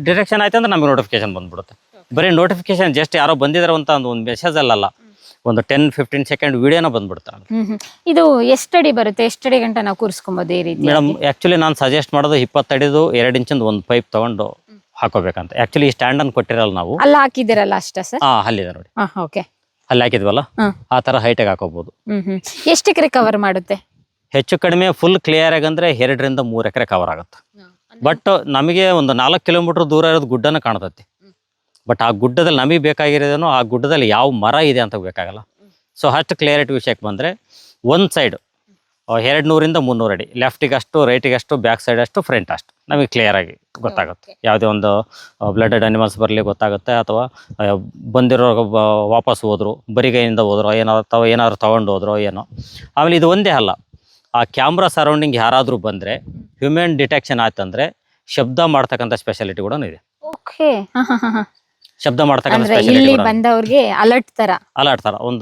ಡಿಟೆಕ್ಷನ್ ಆಯ್ತು ಅಂದ್ರೆ ನಮಗೆ ನೋಟಿಫಿಕೇಶನ್ ಬಂದ್ಬಿಡುತ್ತೆ. ಬರೀ ನೋಟಿಫಿಕೇಶನ್ ಜಸ್ಟ್ ಯಾರೋ ಬಂದಿದ್ದಾರೆ ಅಂತ ಒಂದು ಮೆಸೇಜ್ ಅಲ್ಲ, ಒಂದು 10-15 ಸೆಕೆಂಡ್ ವಿಡಿಯೋನ ಬಂದ್ಬಿಡ್ತಾರೆ. ಇದು ಎಷ್ಟಡಿ ಬರುತ್ತೆ, ಎಷ್ಟಡಿ ಗಂಟ ನಾವು ಕೂರಿಸ್ಕೊಬೋದು ಈ ರೀತಿ? ಮೇಡಮ್ ಆಕ್ಚುಲಿ ನಾನು ಸಜೆಸ್ಟ್ ಮಾಡೋದು 20 ಅಡಿದು 2 ಇಂಚಿಂದು ಒಂದು ಪೈಪ್ ತಗೊಂಡು ಹಾಕೋಬೇಕಂತ. ಆಕ್ಚುಲಿ ಈ ಸ್ಟ್ಯಾಂಡ್ ಅನ್ನು ಕೊಟ್ಟಿರಲ್ಲ ನಾವು, ಅಲ್ಲ ಹಾಕಿದಿರಲ್ಲ ಅಷ್ಟೇ ಸರ್? ಅಲ್ಲಿದೆ ನೋಡಿ, ಓಕೆ, ಅಲ್ಲಿ ಹಾಕಿದ್ವಲ್ಲ ಆ ತರ ಹೈಟಾಗಿ ಹಾಕೋಬಹುದು. ಎಷ್ಟು ಎಕರೆ ಕವರ್ ಮಾಡುತ್ತೆ? ಹೆಚ್ಚು ಕಡಿಮೆ ಫುಲ್ ಕ್ಲಿಯರ್ ಆಗಂದ್ರೆ 2 ರಿಂದ 3 ಎಕರೆ ಕವರ್ ಆಗುತ್ತೆ. ಬಟ್ ನಮಗೆ ಒಂದು 4 ಕಿಲೋಮೀಟರ್ ದೂರ ಇರೋದು ಗುಡ್ಡನ ಕಾಣ್ತೈತಿ. ಬಟ್ ಆ ಗುಡ್ಡದಲ್ಲಿ ನಮಗೆ ಬೇಕಾಗಿರೋದೇನೋ ಆ ಗುಡ್ಡದಲ್ಲಿ ಯಾವ ಮರ ಇದೆ ಅಂತ ಬೇಕಾಗಲ್ಲ. ಸೊ ಅಷ್ಟು ಕ್ಲಿಯರಿಟಿ ವಿಷಯಕ್ಕೆ ಬಂದರೆ ಒಂದು ಸೈಡ್ 200 ರಿಂದ 300 ಅಡಿ, ಲೆಫ್ಟಿಗೆ ಅಷ್ಟು, ರೈಟಿಗೆ ಅಷ್ಟು, ಬ್ಯಾಕ್ ಸೈಡ್ ಅಷ್ಟು, ಫ್ರಂಟ್ ಅಷ್ಟು ನಮಗೆ ಕ್ಲಿಯರ್ ಆಗಿ ಗೊತ್ತಾಗುತ್ತೆ. ಯಾವುದೇ ಒಂದು ಬ್ಲಡೆಡ್ ಅನಿಮಲ್ಸ್ ಬರಲಿ ಗೊತ್ತಾಗುತ್ತೆ, ಅಥವಾ ಬಂದಿರೋ ವಾಪಸ್ ಹೋದ್ರು, ಬರಿಗೈಯಿಂದ ಹೋದ್ರು ಅಥವಾ ಏನಾದ್ರು ತೊಗೊಂಡು ಹೋದ್ರೋ ಏನೋ. ಆಮೇಲೆ ಇದು ಒಂದೇ ಅಲ್ಲ, ಆ ಕ್ಯಾಮ್ರಾ ಸರೌಂಡಿಂಗ್ ಯಾರಾದರೂ ಬಂದರೆ ಹ್ಯೂಮನ್ ಡಿಟೆಕ್ಷನ್ ಆಯ್ತಂದ್ರೆ ಶಬ್ದ ಮಾಡ್ತಕ್ಕಂಥ ಸ್ಪೆಷಾಲಿಟಿ ಕೂಡ ಇದೆ. ಓಕೆ, ಶಬ್ದ ಮಾಡ್ತಕ್ಕಂಥ ಇಲ್ಲಿ ಬಂದವ್ರಿಗೆ ಅಲರ್ಟ್ ತರ ಒಂದು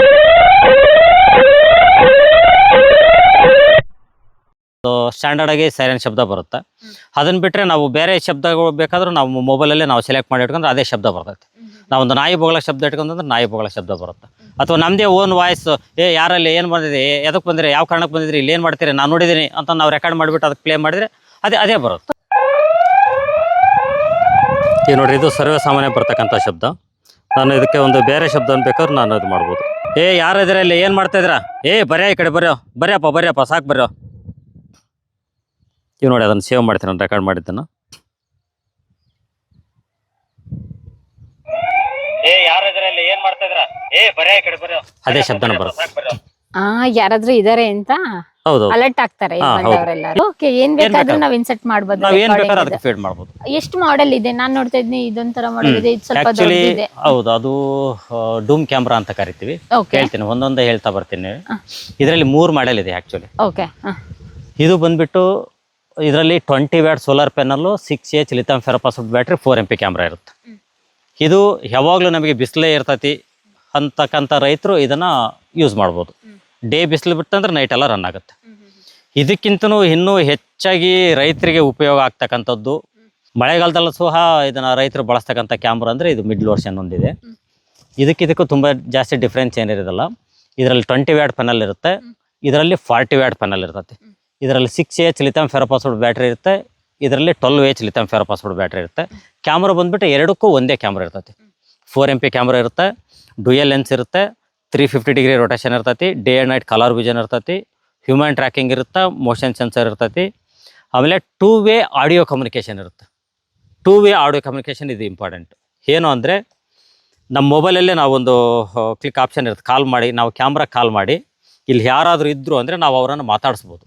ಸ್ಟ್ಯಾಂಡರ್ಡ್ ಆಗಿ ಸೈಲೆಂಟ್ ಶಬ್ದ ಬರುತ್ತೆ. ಅದನ್ನ ಬಿಟ್ರೆ ನಾವು ಬೇರೆ ಶಬ್ದಗಳು ಬೇಕಾದ್ರೂ ನಾವು ಮೊಬೈಲಲ್ಲೇ ನಾವು ಸೆಲೆಕ್ಟ್ ಮಾಡಿ ಇಟ್ಕೊಂಡ್ರೆ ಅದೇ ಶಬ್ದ ಬರ್ತೈತೆ. ನಾವೊಂದು ನಾಯಿ ಬೊಗಳ ಶಬ್ದ ಇಟ್ಕೊಂಡ್ರೆ ನಾಯಿ ಬೊಗಳ ಶಬ್ದ ಬರುತ್ತೆ. ಅಥವಾ ನಮ್ಮದೇ ಓನ್ ವಾಯ್ಸ್, ಯಾರಲ್ಲಿ ಏನು ಬಂದಿದೆ, ಎದಕ್ಕೆ ಬಂದಿರಿ, ಯಾವ ಕಾರಣಕ್ಕೆ ಬಂದಿದ್ರಿ, ಇಲ್ಲಿ ಏನು ಮಾಡ್ತೀರಿ, ನಾನು ನೋಡಿದ್ದೀನಿ ಅಂತ ನಾವು ರೆಕಾರ್ಡ್ ಮಾಡಿಬಿಟ್ಟು ಅದಕ್ಕೆ ಪ್ಲೇ ಮಾಡಿದರೆ ಅದೇ ಬರುತ್ತೆ. ಈಗ ನೋಡ್ರಿ, ಇದು ಸರ್ವೇ ಸಾಮಾನ್ಯ ಬರ್ತಕ್ಕಂಥ ಶಬ್ದ. ನಾನು ಇದಕ್ಕೆ ಒಂದು ಬೇರೆ ಶಬ್ದ ಬೇಕಾದ್ರೆ ನಾನು ಇದು ಮಾಡ್ಬೋದು. ಯಾರಿದ್ರೆ ಇಲ್ಲಿ ಏನು ಮಾಡ್ತಾ ಇದ್ದೀರಾ, ಬರ್ಯಾ ಈ ಕಡೆ ಬರ್ಯಪ್ಪ ಸಾಕು ಬರ್ಯೋ. ಇವ್ ನೋಡಿ, ಅದನ್ನು ಸೇವ್ ಮಾಡ್ತೀನಿ ನಾನು ರೆಕಾರ್ಡ್ ಮಾಡಿದ್ದನ್ನು. ಅದೇ ಶಬ್ದನ ಬರುತ್ತೆ. ಯಾರಾದ್ರೂ ಇದಾರೆ ಅಂತ ಹೌದು ಅಲರ್ಟ್ ಆಗ್ತಾರೆ ಬಂದವರೆಲ್ಲರೂ. ಓಕೆ, ಏನ್ ಬೇಕಾದ್ರೂ ನಾವು ಇನ್ಸರ್ಟ್ ಮಾಡಬಹುದು. ನಾವು ಏನು ಬೇಕಾದ್ರೂ ಅದಕ್ಕೆ ಫೀಡ್ ಮಾಡ್ಬೋದು. ಎಷ್ಟು ಮಾಡೆಲ್ ಇದೆ? ನಾನು ನೋಡ್ತಾ ಇದ್ದೀನಿ ಇದೊಂಥರ ಮಾಡೆಲ್ ಇದೆ, ಇದು ಸ್ವಲ್ಪ ದೊಡ್ಡದಿದೆ. ಹೌದು, ಅದು ಡೂಮ್ ಕ್ಯಾಮ್ರಾ ಅಂತ ಕರಿತೀವಿ. ಹೇಳ್ತೀನಿ, ಒಂದೊಂದೇ ಹೇಳ್ತಾ ಬರ್ತೀನಿ. ಇದರಲ್ಲಿ 3 ಮಾಡೆಲ್ ಇದೆ ಆಕ್ಚುಲಿ. ಓಕೆ, ಇದು ಬಂದ್ಬಿಟ್ಟು ಇದರಲ್ಲಿ 20 watt solar panel, 6H lithium ferrophosphate battery, 4 MP camera ಇರುತ್ತೆ. ಇದು ಯಾವಾಗಲೂ ನಮಗೆ ಬಿಸಿಲೇ ಇರ್ತೈತಿ ಅಂತಕ್ಕಂಥ ರೈತರು ಇದನ್ನು ಯೂಸ್ ಮಾಡ್ಬೋದು. ಡೇ ಬಿಸಿಲು ಬಿಟ್ಟಂದ್ರೆ ನೈಟ್ ಎಲ್ಲ ರನ್ ಆಗುತ್ತೆ. ಇದಕ್ಕಿಂತನೂ ಇನ್ನೂ ಹೆಚ್ಚಾಗಿ ರೈತರಿಗೆ ಉಪಯೋಗ ಆಗ್ತಕ್ಕಂಥದ್ದು, ಮಳೆಗಾಲದಲ್ಲೂ ಸಹ ಇದನ್ನು ರೈತರು ಬಳಸ್ತಕ್ಕಂಥ ಕ್ಯಾಮ್ರಾ ಅಂದರೆ ಇದು ಮಿಡ್ ವರ್ಷನ್ ಒಂದಿದೆ. ಇದಕ್ಕೂ ತುಂಬ ಜಾಸ್ತಿ ಡಿಫ್ರೆನ್ಸ್ ಏನಿರೋದಿಲ್ಲ. ಇದರಲ್ಲಿ 20 ವ್ಯಾಟ್ ಪ್ಯಾನಲ್ ಇರುತ್ತೆ, ಇದರಲ್ಲಿ 40 ವ್ಯಾಟ್ ಪ್ಯಾನಲ್ ಇರ್ತೈತಿ. ಇದರಲ್ಲಿ 6H ಲಿಥಿಯಂ ಫೆರೋಫಾಸ್ಫೇಟ್ ಬ್ಯಾಟ್ರಿ ಇರುತ್ತೆ, ಇದರಲ್ಲಿ 12H ಲಿಥಿಯಂ ಫೆರೋಫಾಸ್ಫೇಟ್ ಬ್ಯಾಟ್ರಿ ಇರುತ್ತೆ. ಕ್ಯಾಮ್ರಾ ಬಂದ್ಬಿಟ್ಟು ಎರಡಕ್ಕೂ ಒಂದೇ ಕ್ಯಾಮ್ರಾ ಇರ್ತೈತಿ. 4 MP ಕ್ಯಾಮ್ರಾ ಇರುತ್ತೆ, ಡ್ಯುಯಲ್ ಲೆನ್ಸ್ ಇರುತ್ತೆ, 350 ಡಿಗ್ರಿ ರೊಟೇಷನ್ ಇರ್ತೈತಿ, day and night colour vision ಇರ್ತೈತಿ, ಹ್ಯೂಮನ್ ಟ್ರ್ಯಾಕಿಂಗ್ ಇರುತ್ತೆ, ಮೋಷನ್ ಸೆನ್ಸರ್ ಇರ್ತೈತಿ. ಆಮೇಲೆ 2 ವೇ ಆಡಿಯೋ ಕಮ್ಯುನಿಕೇಷನ್ ಇರುತ್ತೆ. 2 ವೇ ಆಡಿಯೋ ಕಮ್ಯುನಿಕೇಷನ್ ಇದು ಇಂಪಾರ್ಟೆಂಟ್. ಏನು ಅಂದರೆ ನಮ್ಮ ಮೊಬೈಲಲ್ಲೇ ನಾವೊಂದು ಕ್ಲಿಕ್ ಆಪ್ಷನ್ ಇರುತ್ತೆ, ಕಾಲ್ ಮಾಡಿ, ನಾವು ಕ್ಯಾಮ್ರಾ ಕಾಲ್ ಮಾಡಿ ಇಲ್ಲಿ ಯಾರಾದರೂ ಇದ್ರು ಅಂದರೆ ನಾವು ಅವರನ್ನು ಮಾತಾಡಿಸ್ಬೋದು.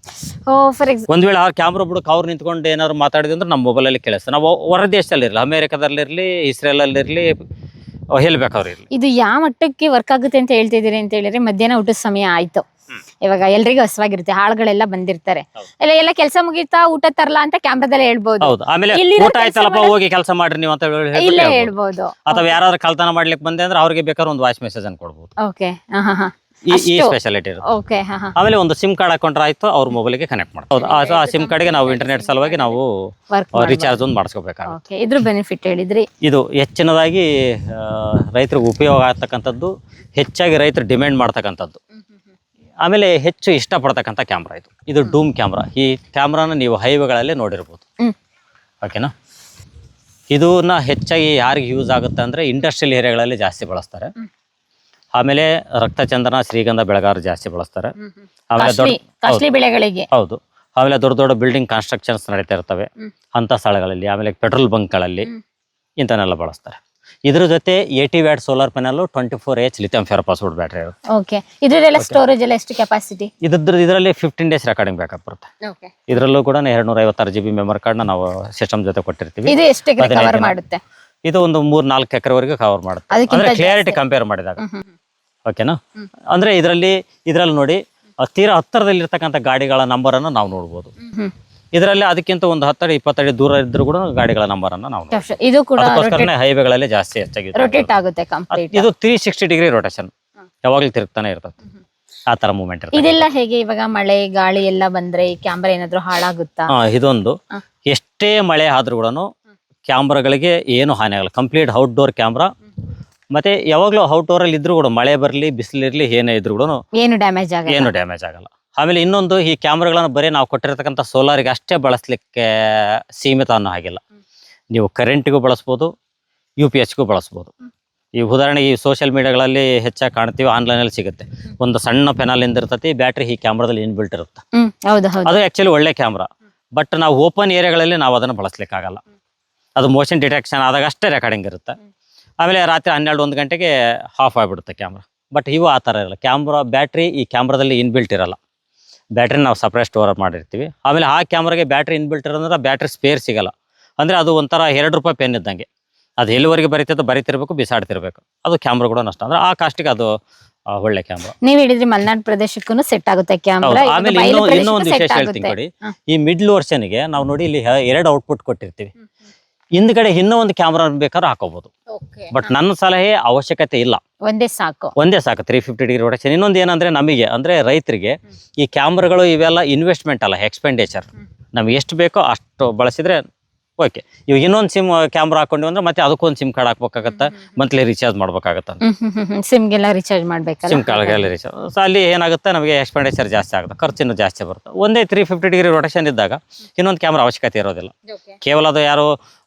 ಒಂದು ವೇಳೆ ಆ ಕ್ಯಾಮ್ರಾ ಬಿಡಕ್ಕೆ ಅವ್ರು ನಿಂತ್ಕೊಂಡು ಏನಾದ್ರು ಮಾತಾಡಿದ್ರೆ ಅಂದ್ರೆ ನಮ್ಮ ಮೊಬೈಲಲ್ಲಿ ಕೇಳಿಸ್ತದೆ. ನಾವು ಹೊರ ದೇಶದಲ್ಲಿರಲಿ, ಅಮೇರಿಕಾದಲ್ಲಿರಲಿ, ಇಸ್ರೇಲಲ್ಲಿರಲಿ, ಎಲ್ಲಿ ಬೇಕಾದ್ರೂ ಇರಲಿ. ಇದು ಯಾವ ಮಟ್ಟಕ್ಕೆ ವರ್ಕ್ ಆಗುತ್ತೆ ಅಂತ ಹೇಳ್ತಿದ್ದೀರಿ ಅಂತ ಹೇಳಿದ್ರೆ, ಮಧ್ಯಾಹ್ನ ಊಟದ ಸಮಯ ಆಯ್ತು, ಇವಾಗ ಎಲ್ರಿಗೂ ಹಸುವಾಗಿರುತ್ತೆ, ಆಳುಗಳೆಲ್ಲ ಬಂದಿರ್ತಾರೆ, ಎಲ್ಲ ಕೆಲಸ ಮುಗಿತಾ ಊಟ ತರಲ್ಲ ಅಂತ ಕ್ಯಾಮ್ರಾದಲ್ಲೇ ಹೇಳ್ಬೋದು. ಹೌದು, ಆಮೇಲೆ ಊಟ ಆಯ್ತಲ್ಲಪ್ಪ ಹೋಗಿ ಕೆಲಸ ಮಾಡ್ರಿ ನೀವು ಅಂತ ಹೇಳ್ಬೋದು. ಅಥವಾ ಯಾರಾದ್ರೂ ಕಳ್ತನ ಮಾಡ್ಲಿಕ್ಕೆ ಬಂದೆ ಅಂದ್ರೆ ಅವ್ರಿಗೆ ಬೇಕಾದ್ರೆ ಒಂದು ವಾಯ್ಸ್ ಮೆಸೇಜ್ ಅನ್ನು ಕೊಡ್ಬೋದು. ಓಕೆ, ಈ ಅಷ್ಟು? ಸ್ಪೆಷಾಲಿಟಿ ಇರುತ್ತೆ. ಓಕೆ. ಹಾ ಹಾ. ಆಮೇಲೆ ಒಂದು ಸಿಮ್ ಕಾರ್ಡ್ ಹಾಕೊಂಡ್ರೆ ಆಯ್ತು, ಅವ್ರ ಮೊಬೈಲ್ಗೆ ಕನೆಕ್ಟ್ ಮಾಡ್ತಾರೆ. ಹೌದು, ಆ ಸಿಮ್ ಕಾರ್ಡ್ಗೆ ನಾವು ಇಂಟರ್ನೆಟ್ ಸಲುವಾಗಿ ನಾವು ವರ್ಕ್ ರಿಚಾರ್ಜ್ ಒಂದು ಮಾಡಿಸ್ಕೋಬೇಕಾಗುತ್ತೆ. ಓಕೆ. ಇದ್ರ ಬೆನಿಫಿಟ್ ಹೇಳಿದ್ರಿ. ಇದು ಹೆಚ್ಚಿನದಾಗಿ ರೈತರಿಗೆ ಉಪಯೋಗ ಆಗ್ತಕ್ಕಂಥದ್ದು, ಹೆಚ್ಚಾಗಿ ರೈತರು ಡಿಮ್ಯಾಂಡ್ ಮಾಡ್ತಕ್ಕಂಥದ್ದು, ಆಮೇಲೆ ಹೆಚ್ಚು ಇಷ್ಟಪಡ್ತಕ್ಕಂಥ ಕ್ಯಾಮ್ರಾ ಇದು ಡೂಮ್ ಕ್ಯಾಮ್ರಾ. ಈ ಕ್ಯಾಮ್ರಾನ ನೀವು ಹೈವೇಗಳಲ್ಲಿ ನೋಡಿರ್ಬೋದು. ಓಕೆನಾ. ಇದನ್ನ ಹೆಚ್ಚಾಗಿ ಯಾರಿಗೆ ಯೂಸ್ ಆಗುತ್ತೆ ಅಂದರೆ ಇಂಡಸ್ಟ್ರಿಯಲ್ ಏರಿಯಾಗಳಲ್ಲಿ ಜಾಸ್ತಿ ಬಳಸ್ತಾರೆ. ಆಮೇಲೆ ರಕ್ತಚಂದನ, ಶ್ರೀಗಂಧ ಬೆಳೆಗಾರರು ಜಾಸ್ತಿ ಬಳಸ್ತಾರೆ. ಆಮೇಲೆ ಕಾಸ್ಟ್ಲಿ ಬೆಳೆಗಳಿಗೆ. ಹೌದು. ಆಮೇಲೆ ದೊಡ್ಡ ದೊಡ್ಡ ಬಿಲ್ಡಿಂಗ್ ಕನ್ಸ್ಟ್ರಕ್ಷನ್ಸ್ ನಡೀತಾ ಇರ್ತವೆ ಅಂಥ ಸ್ಥಳಗಳಲ್ಲಿ, ಆಮೇಲೆ ಪೆಟ್ರೋಲ್ ಬಂಕ್ಗಳಲ್ಲಿ ಇಂಥವನ್ನೆಲ್ಲ ಬಳಸ್ತಾರೆ. ಇದ್ರ ಜೊತೆ 80 watt solar panel, 24H lithium ferrophosphate battery ಇರುತ್ತೆ. ಓಕೆ. ಇದೆಲ್ಲ ಸ್ಟೋರೇಜ್ ಎಲ್ಲ ಎಷ್ಟು ಕೆಪಾಸಿಟಿ? ಇದರಲ್ಲಿ 15 ಡೇಸ್ ರೆಕಾರ್ಡಿಂಗ್ ಬ್ಯಾಕಪ್ ಬರುತ್ತೆ. ಓಕೆ. ಇದರಲ್ಲೂ ಕೂಡ 256 GB ಮೆಮೊರಿ ಕಾರ್ಡ್ನ ನಾವು ಸಿಸ್ಟಮ್ ಜೊತೆ ಕೊಟ್ಟಿರ್ತೀವಿ. ಇದು ಎಷ್ಟು ಕವರ್ ಮಾಡುತ್ತೆ? ಇದು ಒಂದು 3-4 ಎಕರೆವರೆಗೂ ಕವರ್ ಮಾಡುತ್ತೆ, ಅಂದ್ರೆ ಕ್ಲಿಯರಿಟಿ ಕಂಪೇರ್ ಮಾಡಿದಾಗ. ಓಕೆನಾ. ಅಂದ್ರೆ ಇದರಲ್ಲಿ ನೋಡಿ ತೀರಾ ಹತ್ತಿರದಲ್ಲಿರ್ತಕ್ಕಂಥ ಗಾಡಿಗಳ ನಂಬರನ್ನು ನಾವು ನೋಡ್ಬೋದು. ಇದರಲ್ಲಿ ಅದಕ್ಕಿಂತ ಒಂದು 10-20 ಅಡಿ ದೂರ ಇದ್ರೂ ಕೂಡ ಗಾಡಿಗಳ ನಂಬರನ್ನು ನಾವು ನೋಡ್ಬೋದು. ಇದು ಕೂಡ ಅದಕ್ಕೋಸ್ಕರನೇ ಹೈವೇಗಳಲ್ಲಿ ಜಾಸ್ತಿ ಹೆಚ್ಚಾಗಿ ರೊಟೇಟ್ ಆಗುತ್ತೆ ಕಂಪ್ಲೀಟ್. ಇದು 360 ಡಿಗ್ರಿ ರೊಟೇಷನ್, ಯಾವಾಗಲೂ ತಿರುಗ್ತಾನೆ ಇರ್ತದೆ. ಆ ತರ ಮೂವ್ಮೆಂಟ್ ಇರುತ್ತೆ. ಇದೆಲ್ಲ ಹೇಗೆ? ಇವಾಗ ಮಳೆ ಗಾಳಿ ಎಲ್ಲ ಬಂದ್ರೆ ಈ ಕ್ಯಾಮ್ರಾ ಏನಾದ್ರು ಹಾಳಾಗುತ್ತಾ? ಇದೊಂದು ಎಷ್ಟೇ ಮಳೆ ಆದ್ರೂ ಕೂಡ ಕ್ಯಾಮ್ರಾಗಳಿಗೆ ಏನು ಹಾನಿ ಆಗಲ್ಲ. Complete outdoor camera. ಮತ್ತೆ ಯಾವಾಗಲೂ ಔಟ್ಡೋರ್ ಅಲ್ಲಿ ಇದ್ರೂ ಕೂಡ ಮಳೆ ಬರಲಿ ಬಿಸಿಲಿರಲಿ ಏನೇ ಇದ್ರೂ ಕೂಡ ಏನು ಡ್ಯಾಮೇಜ್ ಆಗಲ್ಲ. ಆಮೇಲೆ ಇನ್ನೊಂದು, ಈ ಕ್ಯಾಮ್ರಾಗಳನ್ನು ಬರೀ ನಾವು ಕೊಟ್ಟಿರ್ತಕ್ಕಂಥ ಸೋಲಾರಿಗೆ ಅಷ್ಟೇ ಬಳಸಲಿಕ್ಕೆ ಸೀಮಿತ ಅನ್ನೋ ಹಾಗಿಲ್ಲ. ನೀವು ಕರೆಂಟಿಗೂ ಬಳಸ್ಬೋದು, UPHಗೂ ಬಳಸ್ಬೋದು. ಈ ಉದಾಹರಣೆಗೆ ಈ ಸೋಷಿಯಲ್ ಮೀಡಿಯಾಗಳಲ್ಲಿ ಹೆಚ್ಚಾಗಿ ಕಾಣ್ತೀವಿ, ಆನ್ಲೈನಲ್ಲಿ ಸಿಗುತ್ತೆ. ಒಂದು ಸಣ್ಣ ಪೆನಾಲಿಂದ ಇರ್ತತಿ, ಬ್ಯಾಟ್ರಿ ಈ ಕ್ಯಾಮ್ರಾದಲ್ಲಿ ಇನ್ಬಿಲ್ಟ್ ಇರುತ್ತೆ. ಅದು ಆ್ಯಕ್ಚುಲಿ ಒಳ್ಳೆ ಕ್ಯಾಮ್ರಾ. ಬಟ್ ನಾವು ಓಪನ್ ಏರಿಯಾಗಳಲ್ಲಿ ನಾವು ಅದನ್ನು ಬಳಸಲಿಕ್ಕಾಗಲ್ಲ. ಅದು ಮೋಷನ್ ಡಿಟೆಕ್ಷನ್ ಆದಾಗ ಅಷ್ಟೇ ರೆಕಾರ್ಡಿಂಗ್ ಇರುತ್ತೆ. ಆಮೇಲೆ ರಾತ್ರಿ 12-1 ಗಂಟೆಗೆ ಆಫ್ ಆಗಿಬಿಡುತ್ತೆ ಕ್ಯಾಮ್ರಾ. ಬಟ್ ಇವು ಆ ಥರ ಇರಲ್ಲ. ಕ್ಯಾಮ್ರಾ ಬ್ಯಾಟ್ರಿ ಈ ಕ್ಯಾಮ್ರಾದಲ್ಲಿ ಇನ್ಬಿಲ್ಟ್ ಇರಲ್ಲ. ಬ್ಯಾಟ್ರಿ ನಾವು ಸಪ್ರೇಟ್ ಸ್ಟೋರ್ ಮಾಡಿರ್ತೀವಿ. ಆಮೇಲೆ ಆ ಕ್ಯಾಮ್ರಾಗೆ ಬ್ಯಾಟ್ರಿ ಇನ್ಬಿಲ್ಟ್ ಇರೋದ್ರೆ ಬ್ಯಾಟ್ರಿ ಸ್ಪೇರ್ ಸಿಗಲ್ಲ. ಅಂದರೆ ಅದು ಒಂಥರ ₹2 ಪೆನ್ ಇದ್ದಂಗೆ. ಅದು ಎಲ್ಲಿವರೆಗೆ ಬರೀತಿರ್ಬೇಕು, ಬಿಸಾಡ್ತಿರ್ಬೇಕು. ಅದು ಕ್ಯಾಮ್ರಾ ಕೂಡ ನಷ್ಟ. ಅಂದ್ರೆ ಆ ಕಾಸ್ಟಿಗೆ ಅದು ಒಳ್ಳೆ ಕ್ಯಾಮ್ರಾ. ನೀವು ಹೇಳಿದ್ರಿ ಮಲೆನಾಡು ಪ್ರದೇಶಕ್ಕೂ ಸೆಟ್ ಆಗುತ್ತೆ ಕ್ಯಾಮ್ರಾ. ಆಮೇಲೆ ಇನ್ನೂ ಒಂದು ವಿಶೇಷ ಹೇಳ್ತೀನಿ ನೋಡಿ. ಈ ಮಿಡ್ಲ್ ವರ್ಷನ್ಗೆ ನಾವು ನೋಡಿ ಇಲ್ಲಿ 2 ಔಟ್ಪುಟ್ ಕೊಟ್ಟಿರ್ತೀವಿ. ಹಿಂದ್ಗಡೆ ಇನ್ನೂ ಒಂದು ಕ್ಯಾಮ್ರಾ ಬೇಕಾದ್ರೂ ಹಾಕೋಬಹುದು. ಬಟ್ ನನ್ನ ಸಲಹೆ ಅವಶ್ಯಕತೆ ಇಲ್ಲ, ಒಂದೇ ಸಾಕು 350 ಡಿಗ್ರಿ ರೊಟೇಷನ್. ಇನ್ನೊಂದು ಏನಂದ್ರೆ ನಮಗೆ ಅಂದ್ರೆ ರೈತರಿಗೆ ಈ ಕ್ಯಾಮ್ರಾಗಳು ಇವೆಲ್ಲ ಇನ್ವೆಸ್ಟ್ಮೆಂಟ್ ಅಲ್ಲ, ಎಕ್ಸ್ಪೆಂಡಿಚರ್. ನಮ್ಗೆ ಎಷ್ಟು ಬೇಕೋ ಅಷ್ಟು ಬಳಸಿದ್ರೆ ಓಕೆ. ಇವಾಗ ಇನ್ನೊಂದು ಸಿಮ್ ಕ್ಯಾಮ್ರಾ ಹಾಕೊಂಡ್ವಿ ಅಂದ್ರೆ ಮತ್ತೆ ಅದಕ್ಕೊಂದು ಸಿಮ್ ಕಾರ್ಡ್ ಹಾಕ್ಬೇಕಾಗತ್ತೆ, ಮಂತ್ಲಿ ರಿಚಾರ್ಜ್ ಮಾಡ್ಬೇಕಾಗತ್ತೆ. ಸಿಮ್ಗೆಲ್ಲ ರಿಚಾರ್ಜ್ ಮಾಡ್ಬೇಕಲ್ಲ, ಸಿಮ್ ಕಾರ್ಡ್ಗೆಲ್ಲ ರಿಚಾರ್ಜ್. ಸೊ ಅಲ್ಲಿ ಏನಾಗುತ್ತೆ, ನಮಗೆ ಎಕ್ಸ್ಪೆಂಡಿಚರ್ ಜಾಸ್ತಿ ಆಗುತ್ತೆ, ಖರ್ಚಿನೂ ಜಾಸ್ತಿ ಬರುತ್ತೆ. ಒಂದೇ 350 ಡಿಗ್ರಿ ರೊಟೇಷನ್ ಇದ್ದಾಗ ಇನ್ನೊಂದು ಕ್ಯಾಮ್ರಾ ಅವಶ್ಯಕತೆ ಇರೋದಿಲ್ಲ. ಕೇವಲ ಅದು ಯಾರು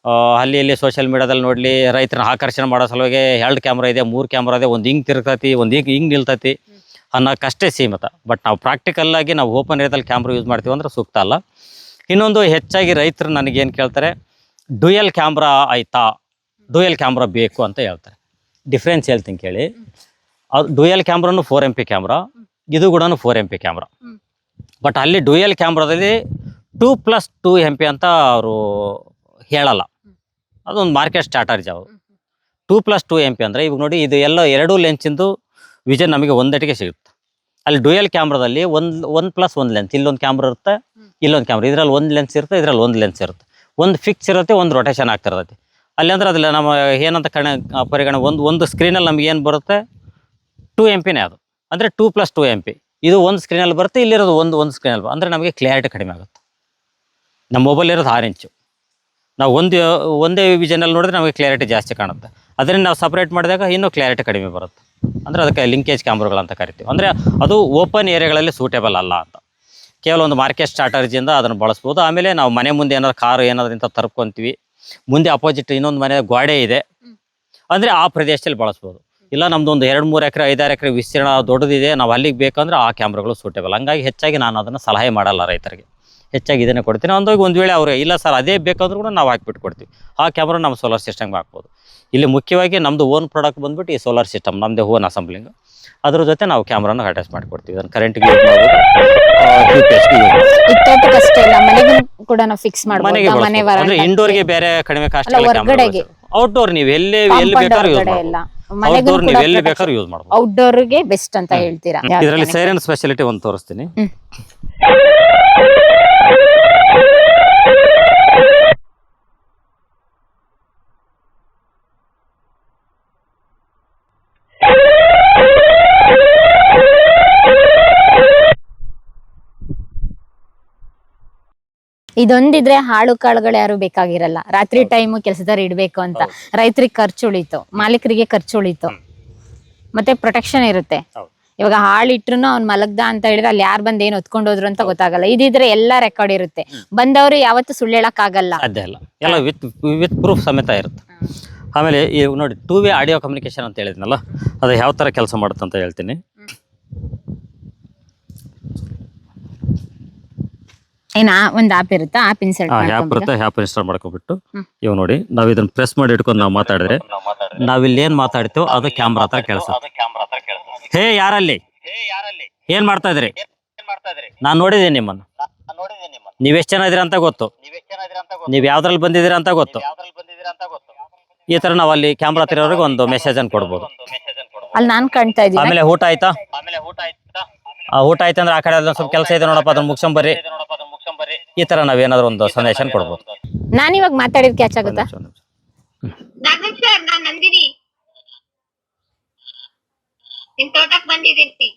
ಅಲ್ಲಿ ಇಲ್ಲಿ ಸೋಷಿಯಲ್ ಮೀಡಿಯಾದಲ್ಲಿ ನೋಡ್ಲಿ, ರೈತರನ್ನ ಆಕರ್ಷಣೆ ಮಾಡೋ ಸಲುವಾಗಿ 2 ಕ್ಯಾಮ್ರಾ ಇದೆ, 3 ಕ್ಯಾಮ್ರಾ ಇದೆ, ಒಂದು ಹಿಂಗ್ ತಿರುಗ್ತತಿ, ಒಂದು ಹಿಂಗ್ ನಿಲ್ತತಿ ಅನ್ನೋಕ್ಕಷ್ಟೇ ಸೀಮಿತ. ಬಟ್ ನಾವು ಪ್ರಾಕ್ಟಿಕಲ್ ಆಗಿ ನಾವು ಓಪನ್ ಏರಿಯಾದಲ್ಲಿ ಕ್ಯಾಮ್ರಾ ಯೂಸ್ ಮಾಡ್ತೀವಿ ಅಂದ್ರೆ ಸೂಕ್ತ ಅಲ್ಲ. ಇನ್ನೊಂದು, ಹೆಚ್ಚಾಗಿ ರೈತರು ನನಗೇನು ಕೇಳ್ತಾರೆ, ಡ್ಯುಯಲ್ ಕ್ಯಾಮ್ರಾ ಆಯ್ತಾ, ಡ್ಯುಯಲ್ ಕ್ಯಾಮ್ರಾ ಬೇಕು ಅಂತ ಹೇಳ್ತಾರೆ. ಡಿಫ್ರೆನ್ಸ್ ಹೇಳ್ತೀನಿ ಕೇಳಿ. ಅದು ಡ್ಯುಯಲ್ ಕ್ಯಾಮ್ರಾನು 4MP ಕ್ಯಾಮ್ರಾ, ಇದು ಕೂಡ 4MP ಕ್ಯಾಮ್ರಾ. ಬಟ್ ಅಲ್ಲಿ ಡ್ಯುಯಲ್ ಕ್ಯಾಮ್ರಾದಲ್ಲಿ 2+2MP ಅಂತ ಅವರು ಹೇಳಲ್ಲ. ಅದೊಂದು ಮಾರ್ಕೆಟ್ ಸ್ಟ್ರಾಟಜಿ. ಅವರು 2+2MP ಅಂದರೆ ಇವಾಗ ನೋಡಿ, ಇದು ಎಲ್ಲ 2 ಲೆನ್ಸಿಂದು ವಿಷನ್ ನಮಗೆ ಒಂದಟಿಗೆ ಸಿಗುತ್ತೆ. ಅಲ್ಲಿ ಡ್ಯುಯಲ್ ಕ್ಯಾಮ್ರಾದಲ್ಲಿ 1+1 ಲೆನ್ಸ್, ಇಲ್ಲೊಂದು ಕ್ಯಾಮ್ರಾ ಇರುತ್ತೆ, ಇಲ್ಲೊಂದು ಕ್ಯಾಮ್ರಾ. ಇದರಲ್ಲಿ 1 ಲೆನ್ಸ್ ಇರುತ್ತೆ, ಇದರಲ್ಲಿ 1 ಲೆನ್ಸ್ ಇರುತ್ತೆ. ಒಂದು ಫಿಕ್ಸ್ ಇರುತ್ತೆ, ಒಂದು ರೊಟೇಷನ್ ಆಗ್ತಿರ್ತೈತಿ. ಅಲ್ಲಿ ಅಂದ್ರೆ ಅದಿಲ್ಲ ನಮ್ಮ ಏನಂತ ಪರಿಗಣನೆ, ಒಂದು ಸ್ಕ್ರೀನಲ್ಲಿ ನಮ್ಗೆ ಏನು ಬರುತ್ತೆ, 2MP ಅದು. ಅಂದರೆ 2+2MP. ಇದು ಒಂದು ಸ್ಕ್ರೀನಲ್ಲಿ ಬರುತ್ತೆ, ಇಲ್ಲಿರೋದು ಒಂದು ಸ್ಕ್ರೀನಲ್ಲಿ ಅಂದರೆ ನಮಗೆ ಕ್ಲಿಯಾರಿಟಿ ಕಡಿಮೆ ಆಗುತ್ತೆ. ನಮ್ಮ ಮೊಬೈಲ್ ಇರೋದು 6 ಇಂಚು. ನಾವು ಒಂದೇ ವಿಷನಲ್ಲಿ ನೋಡಿದ್ರೆ ನಮಗೆ ಕ್ಲಿಯಾರಿಟಿ ಜಾಸ್ತಿ ಕಾಣುತ್ತೆ. ಅದರಿಂದ ನಾವು ಸಪ್ರೇಟ್ ಮಾಡಿದಾಗ ಇನ್ನೂ ಕ್ಲಿಯಾರಿಟಿ ಕಡಿಮೆ ಬರುತ್ತೆ. ಅಂದರೆ ಅದಕ್ಕೆ ಲಿಂಕೇಜ್ ಕ್ಯಾಮ್ರಾಗಳಂತ ಕರಿತೀವಿ. ಅಂದರೆ ಅದು ಓಪನ್ ಏರಿಯಾಗಳಲ್ಲಿ ಸೂಟೇಬಲ್ ಅಲ್ಲ ಅಂತ. ಕೇವಲ ಒಂದು ಮಾರ್ಕೆಟ್ ಸ್ಟ್ರಾಟಜಿಯಿಂದ ಅದನ್ನು ಬಳಸ್ಬೋದು. ಆಮೇಲೆ ನಾವು ಮನೆ ಮುಂದೆ ಏನಾದ್ರು ಕಾರು ಏನಾದ್ರು ಇಂಥ ತರ್ಕೊಂತೀವಿ, ಮುಂದೆ ಅಪೋಸಿಟ್ ಇನ್ನೊಂದು ಮನೆ ಗೋಡೆ ಇದೆ ಅಂದರೆ ಆ ಪ್ರದೇಶದಲ್ಲಿ ಬಳಸ್ಬೋದು. ಇಲ್ಲ ನಮ್ದು ಒಂದು 2-3 ಎಕರೆ 5-6 ಎಕರೆ ವಿಸ್ತೀರ್ಣ ದೊಡ್ಡದಿದೆ, ನಾವು ಅಲ್ಲಿಗೆ ಬೇಕಂದ್ರೆ ಆ ಕ್ಯಾಮ್ರಾಗಳು ಸೂಟೇಬಲ್. ಹಂಗಾಗಿ ಹೆಚ್ಚಾಗಿ ನಾನು ಅದನ್ನು ಸಲಹೆ ಮಾಡಲ್ಲ ರೈತರಿಗೆ, ಹೆಚ್ಚಾಗಿ ಇದನ್ನೇ ಕೊಡ್ತೀನಿ. ಒಂದು ವೇಳೆ ಅವರು ಇಲ್ಲ ಸರ್ ಅದೇ ಬೇಕಂದ್ರೂ ಕೂಡ ನಾವು ಹಾಕಿಬಿಟ್ಟು ಕೊಡ್ತೀವಿ. ಆ ಕ್ಯಾಮ್ರಾ ನಮ್ಮ ಸೋಲಾರ್ ಸಿಸ್ಟಮ್ಗೆ ಹಾಕ್ಬೋದು. ಇಲ್ಲಿ ಮುಖ್ಯವಾಗಿ ನಮ್ಮದು ಓನ್ ಪ್ರಾಡಕ್ಟ್ ಬಂದ್ಬಿಟ್ಟು ಈ ಸೋಲಾರ್ ಸಿಸ್ಟಮ್, ನಮ್ಮದೇ ಓನ್ ಅಸೆಂಬ್ಲಿಂಗ್. ಅದ್ರ ಜೊತೆ ನಾವು ಕ್ಯಾಮ್ರಾನ ಅಟ್ಯಾಚ್ ಮಾಡಿಕೊಡ್ತೀವಿ. ಅದನ್ನು ಕರೆಂಟ್ಗೆ ಯೂಸ್ ಮಾಡ್ಬೋದು, ತೋಟಕ್ಕಷ್ಟೇ ಇಲ್ಲ, ಮನೆಗೂ ಕೂಡ ನಾವು ಫಿಕ್ಸ್ ಮನೆಗೆ ಮಾಡ್ಬೋದು. ಅಂದ್ರೆ ಇಂಡೋರ್ಗೆ ಬೇರೆ ಕಡಿಮೆ ಕಾಸ್ಟ್, ಹೊರಗಡೆಗೆ ಔಟ್ಡೋರ್ ನೀವು ಎಲ್ಲಿ ಬೇಕಾದ್ರೂ ಯೂಸ್ ಮಾಡ್ಬೋದು. ಔಟ್ಡೋರ್ ನೀವು ಎಲ್ಲಿ ಬೇಕಾದ್ರೂ ಯೂಸ್ ಮಾಡ್ಬೋದು. ಔಟ್ಡೋರ್ಗೆ ಬೆಸ್ಟ್ ಅಂತ ಹೇಳ್ತೀರಾ? ಇದರಲ್ಲಿ ಸೈರನ್ ಸ್ಪೆಷಾಲಿಟಿ ಒಂದು ತೋರಿಸ್ತೀನಿ. ಇದೊಂದಿದ್ರೆ ಹಾಳು ಕಾಳುಗಳು ಯಾರು ಬೇಕಾಗಿರಲ್ಲ. ರಾತ್ರಿ ಟೈಮ್ ಕೆಲಸದವ್ರು ಇಡ್ಬೇಕು ಅಂತ ರೈತರಿಗೆ ಖರ್ಚು ಉಳಿತು, ಮಾಲೀಕರಿಗೆ ಖರ್ಚು ಉಳಿತು, ಮತ್ತೆ ಪ್ರೊಟೆಕ್ಷನ್ ಇರುತ್ತೆ. ಇವಾಗ ಹಾಳಿಟ್ರು ಅವ್ನ್ ಮಲಗ್ದ ಅಂತ ಹೇಳಿದ್ರೆ ಅಲ್ಲಿ ಯಾರು ಬಂದ್ ಏನ್ ಹೊತ್ಕೊಂಡು ಹೋದ್ರು ಅಂತ ಗೊತ್ತಾಗಲ್ಲ. ಇದಿದ್ರೆ ಎಲ್ಲ ರೆಕಾರ್ಡ್ ಇರುತ್ತೆ, ಬಂದವರು ಯಾವತ್ತು ಸುಳ್ಳು ಹೇಳಕ್ ಆಗಲ್ಲ. ಸಾಧ್ಯ ಇಲ್ಲ, ಎಲ್ಲ ವಿತ್ ಪ್ರೂಫ್ ಸಮೇತ ಇರುತ್ತೆ. ಆಮೇಲೆ ಈಗ ನೋಡಿ 2-ವೇ ಆಡಿಯೋ ಕಮ್ಯುನಿಕೇಶನ್ ಅಂತ ಹೇಳಿದ್ನಲ್ಲ, ಅದು ಯಾವ ಥರ ಕೆಲಸ ಮಾಡುತ್ತೆ ಅಂತ ಹೇಳ್ತೀನಿ. ಏನ ಒಂದ್ ಆಪ್ ಇರುತ್ತಾ, ಆಪ್ ಇನ್ಸ್ಟಾಲ್ ಆ್ಯಪ್ ಇರುತ್ತೆ, ಆ್ಯಪ್ ಇನ್ಸ್ಟಾಲ್ ಮಾಡ್ಕೊಬಿಟ್ಟು ಇವ್ ನೋಡಿ ನಾವು ಇದನ್ನ ಪ್ರೆಸ್ ಮಾಡಿ ಇಟ್ಕೊಂಡು ನಾವು ಮಾತಾಡಿದ್ರೆ ನಾವಿಲ್ಲಿ ಏನ್ ಮಾತಾಡ್ತೀವೋ ಅದು ಕ್ಯಾಮ್ರಾ ಹತ್ರ ಕೇಳಿಸುತ್ತೆ. ಹೇ ಯಾರಲ್ಲಿ ಏನ್ ಮಾಡ್ತಾ ಇದ್ರಿ, ನಾನ್ ನೋಡಿದ್ದೀನಿ ನಿಮ್ಮನ್ನ, ನೀವ್ ಎಷ್ಟ್ ಜನ ಇದೀರ ಅಂತ ಗೊತ್ತು, ನೀವ್ ಯಾವ್ದ್ರಲ್ಲಿ ಬಂದಿದ್ದೀರ ಅಂತ ಗೊತ್ತು. ಈ ತರ ನಾವ್ ಅಲ್ಲಿ ಕ್ಯಾಮ್ರಾ ಹತ್ರ ಇರೋರಿಗೆ ಒಂದು ಮೆಸೇಜ್ ಅನ್ನು ಕೊಡ್ಬೋದು. ಅಲ್ಲಿ ನಾನ್ ಕಾಣ್ತಾ ಇದ್ದೀನಿ. ಆಮೇಲೆ ಊಟ ಆಯ್ತಾ, ಊಟ ಆಯ್ತಾ ಅಂದ್ರೆ ಆ ಕಡೆ ಅಲ್ಲೊಂದ್ ಸ್ವಲ್ಪ ಕೆಲಸ ಇದೆ ನೋಡಪ್ಪ, ಅದನ್ನ ಮುಗಿಸ್ಕೊಂಬರ್ರಿ. ಈ ತರ ನಾವೇನಾದ್ರು ಒಂದು ಸಂದೇಶ ಕೊಡ್ಬೋದು. ನಾನು ಇವಾಗ ಮಾತಾಡಿದ್ ಕ್ಯಾಚ್ ಆಗುತ್ತಾ? ನಾನ್ ನಂದಿನಿ, ನಿಮ್ ತೋಟಕ್ ಬಂದಿದ್ದೀನಿ.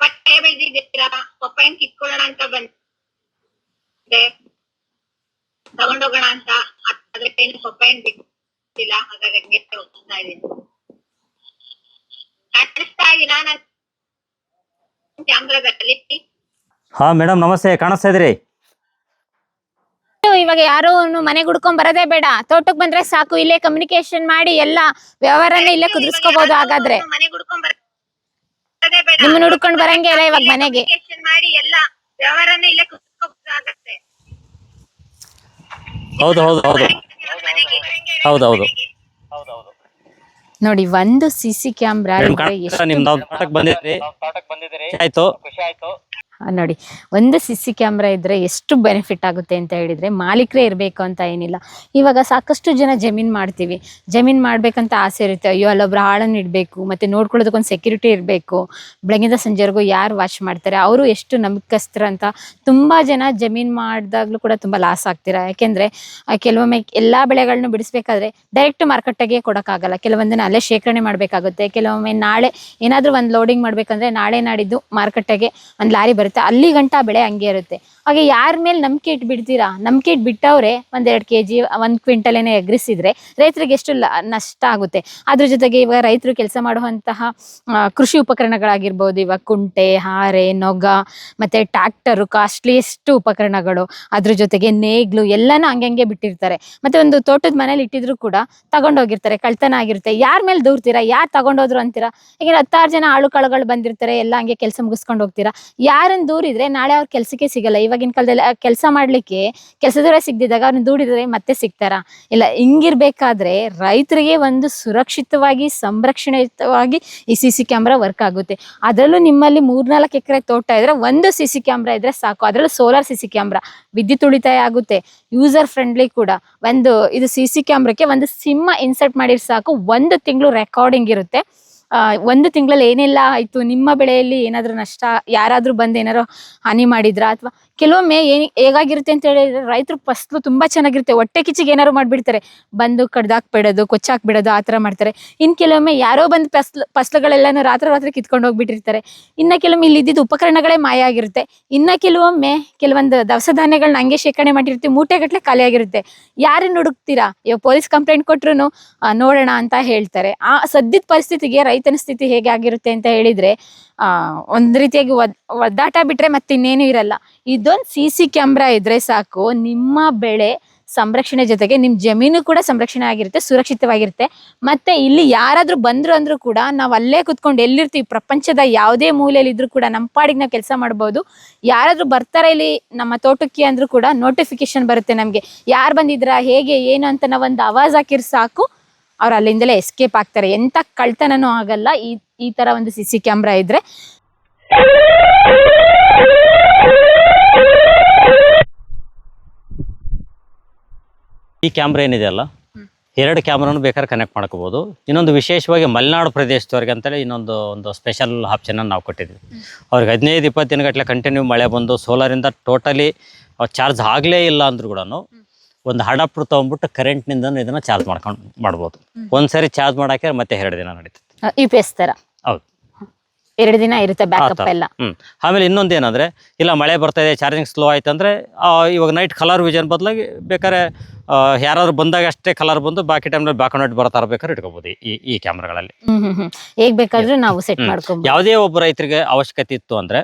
ಪಪ್ಪಾಯ ಬೆಳೆದಿದ್ದೀರಾ, ಪಪ್ಪಾಯನ್ ಕಿತ್ಕೊಳ್ಳೋಣ ಅಂತ ಬಂದೆ, ತಗೊಂಡೋಗೋಣ ಅಂತ. ಆದ್ರೆ ಏನು ಪಪ್ಪಾಯನ್ ಬಿಟ್ಟಿಲ್ಲ, ಹಾಗಾಗಿ ಹಂಗೆ ಹೋಗ್ತಾ ಇದೀನಿ. ಕಾಣಿಸ್ತಾ ಇದೀನಾ ನನ್ ಕ್ಯಾಮ್ರಾದಲ್ಲಿ? ಹಾ ಮೇಡಮ್ ನಮಸ್ತೆ, ಕಾಣಿಸ್ತಾ ಇದ್ರಿ? ಇವಾಗ ಯಾರೋ ಮನೆಗೆ ಹುಡ್ಕೊಂಡ್ ಬರೋದೇ ಬೇಡ, ತೋಟಕ್ ಬಂದ್ರೆ ಸಾಕು, ಇಲ್ಲೇ ಕಮ್ಯುನಿಕೇಶನ್ ಮಾಡಿ ಎಲ್ಲ ವ್ಯವಹಾರನ ಇಲ್ಲೇ ಕುದುರಿಸ್ಕೋಬಹುದು. ಹಾಗಾದ್ರೆ ಮನೆಗೆ ಹುಡ್ಕೊಂಡ್ ಬರೋದೇ ಬೇಡ, ನಿಮ್ಮನ್ನ ಹುಡ್ಕೊಂಡ್ ಬರಂಗೆ ಇಲ್ಲ ಇವಾಗ ಮನೆಗೆ. ಮಾಡಿ ಎಲ್ಲ ವ್ಯವಹಾರನ ಇಲ್ಲೇ ಕುದುರಿಸ್ಕೋಬಹುದಾಗತ್ತೆ. ಹೌದು ಹೌದು ಹೌದು ಹೌದೌದು ನೋಡಿ, ಒಂದು CC ಕ್ಯಾಮ್ರಾ ಬಂದಿದ್ರಿ ಆಯ್ತು. ನೋಡಿ, ಒಂದು CC ಕ್ಯಾಮ್ರಾ ಇದ್ರೆ ಎಷ್ಟು ಬೆನಿಫಿಟ್ ಆಗುತ್ತೆ ಅಂತ ಹೇಳಿದ್ರೆ, ಮಾಲೀಕರೇ ಇರಬೇಕು ಅಂತ ಏನಿಲ್ಲ. ಇವಾಗ ಸಾಕಷ್ಟು ಜನ ಜಮೀನ್ ಮಾಡ್ತೀವಿ, ಜಮೀನ್ ಮಾಡ್ಬೇಕಂತ ಆಸೆ ಇರುತ್ತೆ. ಅಯ್ಯೋ ಅಲ್ಲೊಬ್ರು ಆಳನ್ನು ಇಡಬೇಕು, ಮತ್ತೆ ನೋಡ್ಕೊಳ್ಳೋದಕ್ಕೊಂದು ಸೆಕ್ಯೂರಿಟಿ ಇರಬೇಕು, ಬೆಳಗಿಂದ ಸಂಜೆವರೆಗೂ ಯಾರು ವಾಚ್ ಮಾಡ್ತಾರೆ, ಅವರು ಎಷ್ಟು ನಂಬಿಕಸ್ಥರು ಅಂತ. ತುಂಬಾ ಜನ ಜಮೀನ್ ಮಾಡಿದಾಗ್ಲೂ ಕೂಡ ತುಂಬಾ ಲಾಸ್ ಆಗ್ತೀರಾ. ಯಾಕೆಂದ್ರೆ ಕೆಲವೊಮ್ಮೆ ಎಲ್ಲಾ ಬೆಳೆಗಳನ್ನು ಬಿಡಿಸ್ಬೇಕಾದ್ರೆ ಡೈರೆಕ್ಟ್ ಮಾರ್ಕೆಟ್ಗೆ ಕೊಡೋಕ್ಕಾಗಲ್ಲ, ಕೆಲವೊಂದನ್ನ ಅಲ್ಲೇ ಶೇಖರಣೆ ಮಾಡ್ಬೇಕಾಗುತ್ತೆ. ಕೆಲವೊಮ್ಮೆ ನಾಳೆ ಏನಾದ್ರೂ ಒಂದು ಲೋಡಿಂಗ್ ಮಾಡ್ಬೇಕಂದ್ರೆ ನಾಳೆ ನಾಡಿದ್ದು ಮಾರ್ಕೆಟ್ಗೆ ಒಂದು ಲಾರಿ ಬರುತ್ತೆ, ಅಲ್ಲಿ ಗಂಟ ಬೆಳೆ ಹಂಗೆ ಇರುತ್ತೆ. ಹಾಗೆ ಯಾರ ಮೇಲೆ ನಂಬಿಕೆ ಇಟ್ಟು ಬಿಡ್ತೀರಾ? ನಂಬಿಕೆ ಇಟ್ಟು ಬಿಟ್ಟವ್ರೆ 1-2 kg 1 ಕ್ವಿಂಟಲ್ ಏನೇ ಎಗ್ರಿಸಿದ್ರೆ ರೈತರಿಗೆ ಎಷ್ಟು ನಷ್ಟ ಆಗುತ್ತೆ. ಅದ್ರ ಜೊತೆಗೆ ಇವಾಗ ರೈತರು ಕೆಲಸ ಮಾಡುವಂತಹ ಕೃಷಿ ಉಪಕರಣಗಳಾಗಿರ್ಬೋದು, ಇವಾಗ ಕುಂಟೆ, ಹಾರೆ, ನೊಗ, ಮತ್ತೆ ಟ್ರ್ಯಾಕ್ಟರು, ಕಾಸ್ಟ್ಲಿಯೆಸ್ಟ್ ಉಪಕರಣಗಳು, ಅದ್ರ ಜೊತೆಗೆ ನೇಗ್ಲು ಎಲ್ಲಾನು ಹಂಗೆ ಬಿಟ್ಟಿರ್ತಾರೆ. ಮತ್ತೆ ಒಂದು ತೋಟದ ಮನೇಲಿ ಇಟ್ಟಿದ್ರು ಕೂಡ ತಗೊಂಡೋಗಿರ್ತಾರೆ, ಕಳ್ತನ ಆಗಿರುತ್ತೆ. ಯಾರ ಮೇಲೆ ದೂರ್ತೀರಾ? ಯಾರು ತಗೊಂಡೋದ್ರು ಅಂತೀರಾ? ಈಗ 10 ಜನ ಆಳು ಕಾಳುಗಳು ಬಂದಿರ್ತಾರೆ, ಎಲ್ಲ ಹಂಗೆ ಕೆಲಸ ಮುಗಿಸ್ಕೊಂಡು ಹೋಗ್ತೀರಾ. ಯಾರನ್ನ ದೂರಿದ್ರೆ ನಾಳೆ ಅವ್ರ ಕೆಲ್ಸಕ್ಕೆ ಸಿಗಲ್ಲ. ಇವಾಗಿನ ಕಾಲದಲ್ಲಿ ಕೆಲಸ ಮಾಡ್ಲಿಕ್ಕೆ ಕೆಲಸದವರೇ ಸಿಗದಿದ್ದಾಗ ಅವ್ರನ್ನ ದೂಡಿದ್ರೆ ಮತ್ತೆ ಸಿಗ್ತಾರ? ಇಲ್ಲ. ಹಿಂಗಿರ್ಬೇಕಾದ್ರೆ ರೈತರಿಗೆ ಒಂದು ಸುರಕ್ಷಿತವಾಗಿ ಸಂರಕ್ಷಣೆಯುತವಾಗಿ ಈ CC ಕ್ಯಾಮ್ರಾ ವರ್ಕ್ ಆಗುತ್ತೆ. ಅದರಲ್ಲೂ ನಿಮ್ಮಲ್ಲಿ 3-4 ಎಕರೆ ತೋಟ ಇದ್ರೆ ಒಂದು CC ಕ್ಯಾಮ್ರಾ ಇದ್ರೆ ಸಾಕು. ಅದರಲ್ಲೂ ಸೋಲಾರ್ CC ಕ್ಯಾಮ್ರಾ, ವಿದ್ಯುತ್ ಉಳಿತಾಯ ಆಗುತ್ತೆ, ಯೂಸರ್ ಫ್ರೆಂಡ್ಲಿ ಕೂಡ. ಇದು CC ಕ್ಯಾಮ್ರಾಕ್ಕೆ ಒಂದು ಸಿಮ್ ಇನ್ಸರ್ಟ್ ಮಾಡಿದ್ರೆ ಸಾಕು, 1 ತಿಂಗಳು ರೆಕಾರ್ಡಿಂಗ್ ಇರುತ್ತೆ. 1 ತಿಂಗಳಲ್ಲಿ ಏನೆಲ್ಲ ಆಯ್ತು, ನಿಮ್ಮ ಬೆಳೆಯಲ್ಲಿ ಏನಾದ್ರೂ ನಷ್ಟ, ಯಾರಾದ್ರೂ ಬಂದು ಏನಾರು ಹಾನಿ ಮಾಡಿದ್ರ, ಅಥವಾ ಕೆಲವೊಮ್ಮೆ ಹೇಗಾಗಿರುತ್ತೆ ಅಂತ ಹೇಳಿದ್ರೆ ರೈತರು ಫಸ್ಲು ತುಂಬಾ ಚೆನ್ನಾಗಿರುತ್ತೆ, ಹೊಟ್ಟೆ ಕಿಚ್ಚಿಗೆ ಏನಾರು ಮಾಡ್ಬಿಡ್ತಾರೆ, ಬಂದು ಕಡ್ದಾಕ್ ಬಿಡೋದು, ಕೊಚ್ಚಾಕ್ ಬಿಡೋದು, ಆ ಥರ ಮಾಡ್ತಾರೆ. ಇನ್ನು ಕೆಲವೊಮ್ಮೆ ಯಾರೋ ಬಂದು ಫಸ್ಲುಗಳೆಲ್ಲಾನು ರಾತ್ರಿ ಕಿತ್ಕೊಂಡು ಹೋಗ್ಬಿಟ್ಟಿರ್ತಾರೆ. ಇನ್ನು ಕೆಲವೊಮ್ಮೆ ಇಲ್ಲಿ ಇದ್ದಿದ್ದು ಉಪಕರಣಗಳೇ ಮಾಯ ಆಗಿರುತ್ತೆ. ಇನ್ನು ಕೆಲವೊಂದು ದವಸ ಧಾನ್ಯಗಳನ್ನ ಹಂಗೆ ಶೇಖರಣೆ ಮಾಡಿರ್ತೀವಿ, ಮೂಟೆಗಟ್ಟಲೆ ಖಾಲಿ ಆಗಿರುತ್ತೆ. ಯಾರನ್ನ ಹುಡುಕ್ತೀರಾ? ಇವಾಗ ಪೊಲೀಸ್ ಕಂಪ್ಲೇಂಟ್ ಕೊಟ್ರು ನೋಡೋಣ ಅಂತ ಹೇಳ್ತಾರೆ. ಆ ಸದ್ಯದ ಪರಿಸ್ಥಿತಿಗೆ ರೈತನ ಸ್ಥಿತಿ ಹೇಗೆ ಆಗಿರುತ್ತೆ ಅಂತ ಹೇಳಿದ್ರೆ, ಒಂದ್ ರೀತಿಯಾಗಿ ಒದ್ದಾಟ ಬಿಟ್ರೆ ಮತ್ತೆ ಇನ್ನೇನು ಇರಲ್ಲ. ಇದೊಂದು CC ಕ್ಯಾಮ್ರಾ ಇದ್ರೆ ಸಾಕು, ನಿಮ್ಮ ಬೆಳೆ ಸಂರಕ್ಷಣೆ ಜೊತೆಗೆ ನಿಮ್ ಜಮೀನು ಕೂಡ ಸಂರಕ್ಷಣೆ ಆಗಿರುತ್ತೆ, ಸುರಕ್ಷಿತವಾಗಿರುತ್ತೆ. ಮತ್ತೆ ಇಲ್ಲಿ ಯಾರಾದ್ರೂ ಬಂದ್ರು ಅಂದ್ರೂ ಕೂಡ ನಾವು ಅಲ್ಲೇ ಕುತ್ಕೊಂಡು ಎಲ್ಲಿರ್ತೀವಿ, ಪ್ರಪಂಚದ ಯಾವುದೇ ಮೂಲೆಯಲ್ಲಿ ಇದ್ರೂ ಕೂಡ ನಮ್ಮ ಪಾಡಿಗೆ ನಾವು ಕೆಲಸ ಮಾಡ್ಬೋದು. ಯಾರಾದ್ರೂ ಬರ್ತಾರೆ ಇಲ್ಲಿ ನಮ್ಮ ತೋಟಕ್ಕೆ ಅಂದ್ರೂ ಕೂಡ ನೋಟಿಫಿಕೇಶನ್ ಬರುತ್ತೆ ನಮ್ಗೆ, ಯಾರು ಬಂದಿದ್ರಾ, ಹೇಗೆ ಏನು ಅಂತ ನಾವೊಂದು ಆವಾಜ್ ಹಾಕಿರ್ ಸಾಕು, ಅವ್ರು ಅಲ್ಲಿಂದಲೇ ಎಸ್ಕೇಪ್ ಆಗ್ತಾರೆ. ಎಂತ ಕಳ್ತನನೂ ಆಗಲ್ಲ ಈ ತರ ಒಂದು CC ಕ್ಯಾಮ್ರಾ ಇದ್ರೆ. ಈ ಕ್ಯಾಮ್ರಾ ಏನಿದೆಯಲ್ಲ, 2 ಕ್ಯಾಮ್ರಾನು ಬೇಕಾದ್ರೆ ಕನೆಕ್ಟ್ ಮಾಡ್ಕೋಬಹುದು. ಇನ್ನೊಂದು ವಿಶೇಷವಾಗಿ ಮಲೆನಾಡು ಪ್ರದೇಶದವ್ರಿಗೆ ಅಂತೇಳಿ ಒಂದು ಸ್ಪೆಷಲ್ ಆಪ್ಷನ್ ನಾವು ಕೊಟ್ಟಿದ್ವಿ. ಅವ್ರಿಗೆ 15-20 ದಿನಗಟ್ಟಲೆ ಕಂಟಿನ್ಯೂ ಮಳೆ ಬಂದು ಸೋಲಾರಿಂದ ಟೋಟಲಿ ಚಾರ್ಜ್ ಆಗಲೇ ಇಲ್ಲ ಅಂದ್ರೂ ಕೂಡ ಒಂದು ಅಡಾಪ್ಟರ್ ತೊಗೊಂಡ್ಬಿಟ್ಟು ಕರೆಂಟ್ನಿಂದ ಇದನ್ನ ಚಾರ್ಜ್ ಮಾಡ್ಬೋದು. ಒಂದ್ಸರಿ ಚಾರ್ಜ್ ಮಾಡಾಕೆ ಮತ್ತೆ 2 ದಿನ ನಡೀತದೆ. UPS ತರ. ಹೌದು. 2 ದಿನ ಇರುತ್ತೆ ಬ್ಯಾಕಪ್ ಆ ಥರ. ಎಲ್ಲ. ಆಮೇಲೆ ಇನ್ನೊಂದು ಏನಂದರೆ, ಇಲ್ಲ ಮಳೆ ಬರ್ತಾ ಇದೆ, ಚಾರ್ಜಿಂಗ್ ಸ್ಲೋ ಆಯ್ತು ಅಂದರೆ ಇವಾಗ ನೈಟ್ ಕಲರ್ ವಿಷನ್ ಬದಲಾಗಿ ಬೇಕಾದ್ರೆ ಯಾರಾದ್ರು ಬಂದಾಗ ಅಷ್ಟೇ ಕಲರ್ ಬಂದು ಬಾಕಿ ಟೈಮ್ನಲ್ಲಿ ಬ್ಯಾಕ್ ಅಂಡ್ ವೈಟ್ ಬರೋ ಬೇಕಾದ್ರೆ ಇಟ್ಕೋಬೋದು ಈ ಕ್ಯಾಮ್ರಾಗಳಲ್ಲಿ. ಹೇಗ್ ಬೇಕಾದ್ರೂ ನಾವು ಸೆಟ್ ಮಾಡ್ಕೊಬಹುದು. ಯಾವುದೇ ಒಬ್ಬ ರೈತರಿಗೆ ಅವಶ್ಯಕತೆ ಇತ್ತು ಅಂದರೆ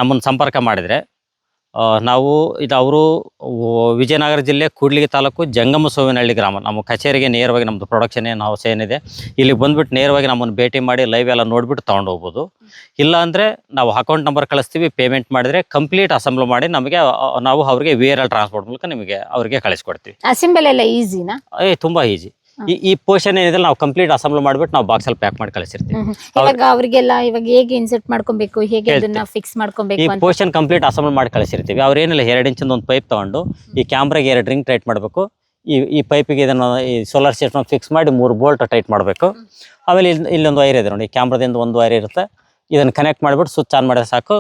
ನಮ್ಮನ್ನು ಸಂಪರ್ಕ ಮಾಡಿದರೆ ನಾವು ಅವರು ವಿಜಯನಗರ ಜಿಲ್ಲೆ ಕೂಡ್ಲಿಗಿ ತಾಲೂಕು ಜಂಗಮಸೋವಿನಹಳ್ಳಿ ಗ್ರಾಮ, ನಮ್ಮ ಕಚೇರಿಗೆ ನೇರವಾಗಿ ನಮ್ಮದು ಪ್ರೊಡಕ್ಷನ್ ಹೌಸ್ ಏನಿದೆ ಇಲ್ಲಿ ಬಂದುಬಿಟ್ಟು ನೇರವಾಗಿ ನಮ್ಮನ್ನು ಭೇಟಿ ಮಾಡಿ ಲೈವ್ ಎಲ್ಲ ನೋಡಿಬಿಟ್ಟು ತೊಗೊಂಡು ಹೋಗ್ಬೋದು. ಇಲ್ಲ ಅಂದರೆ ನಾವು ಅಕೌಂಟ್ ನಂಬರ್ ಕಳಿಸ್ತೀವಿ, ಪೇಮೆಂಟ್ ಮಾಡಿದರೆ ಕಂಪ್ಲೀಟ್ ಅಸೆಂಬ್ಲ್ ಮಾಡಿ ನಮಗೆ ನಾವು ಅವರಿಗೆ VRL ಟ್ರಾನ್ಸ್ಪೋರ್ಟ್ ಮೂಲಕ ನಿಮಗೆ ಅವರಿಗೆ ಕಳಿಸ್ಕೊಡ್ತೀವಿ. ಅಸೆಂಬಲ್ ಎಲ್ಲ ಈಸಿನಾ? ತುಂಬ ಈಸಿ. ಈ ಪೋರ್ಷನ್ ಏನಿದೆ ನಾವು ಕಂಪ್ಲೀಟ್ ಅಸೆಂಬ್ಲ್ ಮಾಡಿಬಿಟ್ಟು ನಾವು ಬಾಕ್ಸಲ್ಲಿ ಪ್ಯಾಕ್ ಮಾಡಿ ಕಳಿಸಿರ್ತೀವಿ. ಇವಾಗ ಅವರಿಗೆಲ್ಲ ಇವಾಗ ಹೇಗೆ ಇನ್ಸರ್ಟ್ ಮಾಡ್ಕೊಬೇಕು, ಹೇಗೆ ಅದನ್ನ ಫಿಕ್ಸ್ ಈ ಮಾಡ್ಕೊಬೇಕು ಅಂತ ಪೋರ್ಷನ್ ಕಂಪ್ಲೀಟ್ ಅಸೆಂಬಲ್ ಮಾಡಿ ಕಳಿಸಿರ್ತೀವಿ. ಅವ್ರು ಏನಿಲ್ಲ 2 ಇಂಚಿಂದ ಒಂದು ಪೈಪ್ ತೊಗೊಂಡು ಈ ಕ್ಯಾಮ್ರಾಗೆ 2 ರಿಂಗ್ ಟೈಟ್ ಮಾಡಬೇಕು. ಈ ಪೈಪಿಗೆ ಇದನ್ನು ಈ ಸೋಲಾರ್ ಸಿಸ್ಟಮ್ ಫಿಕ್ಸ್ ಮಾಡಿ 3 ಬೋಲ್ಟ್ ಟೈಟ್ ಮಾಡಬೇಕು. ಆಮೇಲೆ ಇಲ್ಲೊಂದು ವೈರ್ ಇದೆ ನೋಡಿ, ಕ್ಯಾಮ್ರಾದಿಂದ ಒಂದು ವೈರ್ ಇರುತ್ತೆ, ಇದನ್ನು ಕನೆಕ್ಟ್ ಮಾಡಿಬಿಟ್ಟು ಸ್ವಿಚ್ ಆನ್ ಮಾಡಿದ್ರೆ ಸಾಕು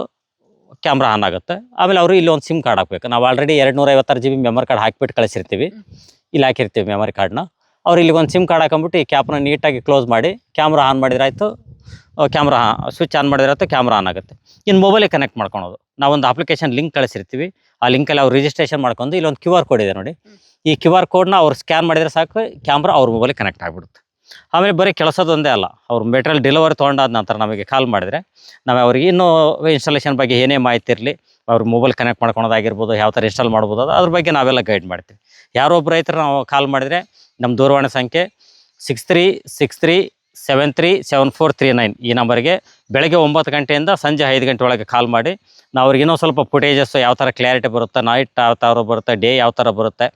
ಕ್ಯಾಮ್ರಾ ಆನ್ ಆಗುತ್ತೆ. ಆಮೇಲೆ ಅವರು ಇಲ್ಲಿ ಒಂದು ಸಿಮ್ ಕಾರ್ಡ್ ಹಾಕಬೇಕು. ನಾವು ಆಲ್ರೆಡಿ 256 GB ಮೆಮರಿ ಕಾರ್ಡ್ ಹಾಕಿಬಿಟ್ಟು ಕಳಿಸಿರ್ತೀವಿ, ಇಲ್ಲಿ ಹಾಕಿರ್ತೀವಿ ಮೆಮರಿ ಕಾರ್ಡ್ನ. ಅವ್ರು ಇಲ್ಲಿ ಒಂದು ಸಿಮ್ ಕಾರ್ಡ್ ಹಾಕೊಂಬಿಟ್ಟು ಈ ಕ್ಯಾಪ್ನ ನೀಟಾಗಿ ಕ್ಲೋಸ್ ಮಾಡಿ ಕ್ಯಾಮ್ರಾ ಆನ್ ಮಾಡಿದ್ರೆ ಆಯಿತು, ಕ್ಯಾಮ್ರಾ ಸ್ವಿಚ್ ಆನ್ ಮಾಡಿದ್ರೆ ಆಯಿತು, ಕ್ಯಾಮ್ರಾ ಆನ್ ಆಗುತ್ತೆ. ಇನ್ನು ಮೊಬೈಲಿಗೆ ಕನೆಕ್ಟ್ ಮಾಡ್ಕೊಳೋದು, ನಾವೊಂದು ಅಪ್ಲಿಕೇಶನ್ ಲಿಂಕ್ ಕಳಿಸಿರ್ತೀವಿ, ಆ ಲಿಂಕಲ್ಲಿ ಅವ್ರು ರಿಜಿಸ್ಟ್ರೇಷನ್ ಮಾಡ್ಕೊಂಡು ಇಲ್ಲೊಂದು QR ಕೋಡ್ ಇದೆ ನೋಡಿ, ಈ QR ಕೋಡ್ನ ಅವ್ರು ಸ್ಕ್ಯಾನ್ ಮಾಡಿದರೆ ಸಾಕು ಕ್ಯಾಮ್ರಾ ಅವ್ರ ಮೊಬೈಲಿಗೆ ಕನೆಕ್ಟ್ ಆಗಿಬಿಡುತ್ತೆ. ಆಮೇಲೆ ಬರೀ ಕೆಲಸದೊಂದೇ ಅಲ್ಲ, ಅವ್ರು ಮೆಟೀರಿಯಲ್ ಡೆಲಿವರಿ ತೊಗೊಂಡಾದ ನಂತರ ನಮಗೆ ಕಾಲ್ ಮಾಡಿದರೆ ನಾವು ಅವ್ರಿಗೆ ಇನ್ನೂ ಇನ್ಸ್ಟಾಲೇಷನ್ ಬಗ್ಗೆ ಏನೇ ಮಾಹಿತಿ ಇರಲಿ, ಅವ್ರ ಮೊಬೈಲ್ ಕನೆಕ್ಟ್ ಮಾಡ್ಕೊಳೋದಾಗಿರ್ಬೋದು, ಯಾವ ಥರ ಇನ್ಸ್ಟಾಲ್ ಮಾಡ್ಬೋದು ಅದ್ರ ಬಗ್ಗೆ ನಾವೆಲ್ಲ ಗೈಡ್ ಮಾಡ್ತೀವಿ. ಯಾರೊಬ್ಬ ರೈತರು ನಾವು ಕಾಲ್ ಮಾಡಿದರೆ ನಮ್ಮ ದೂರವಾಣಿ ಸಂಖ್ಯೆ 6363737439 ಈ ನಂಬರ್ಗೆ ಬೆಳಗ್ಗೆ 9 ಗಂಟೆಯಿಂದ ಸಂಜೆ 5 ಗಂಟೆ ಒಳಗೆ ಕಾಲ್ ಮಾಡಿ ನಾವು ಅವ್ರಿಗೆ ಇನ್ನೂ ಸ್ವಲ್ಪ ಫುಟೇಜಸ್ ಯಾವ ಥರ ಕ್ಲಾರಿಟಿ ಬರುತ್ತೆ, ನೈಟ್ ಯಾವ ಥರ ಬರುತ್ತೆ, ಡೇ ಯಾವ ಥರ ಬರುತ್ತೆ,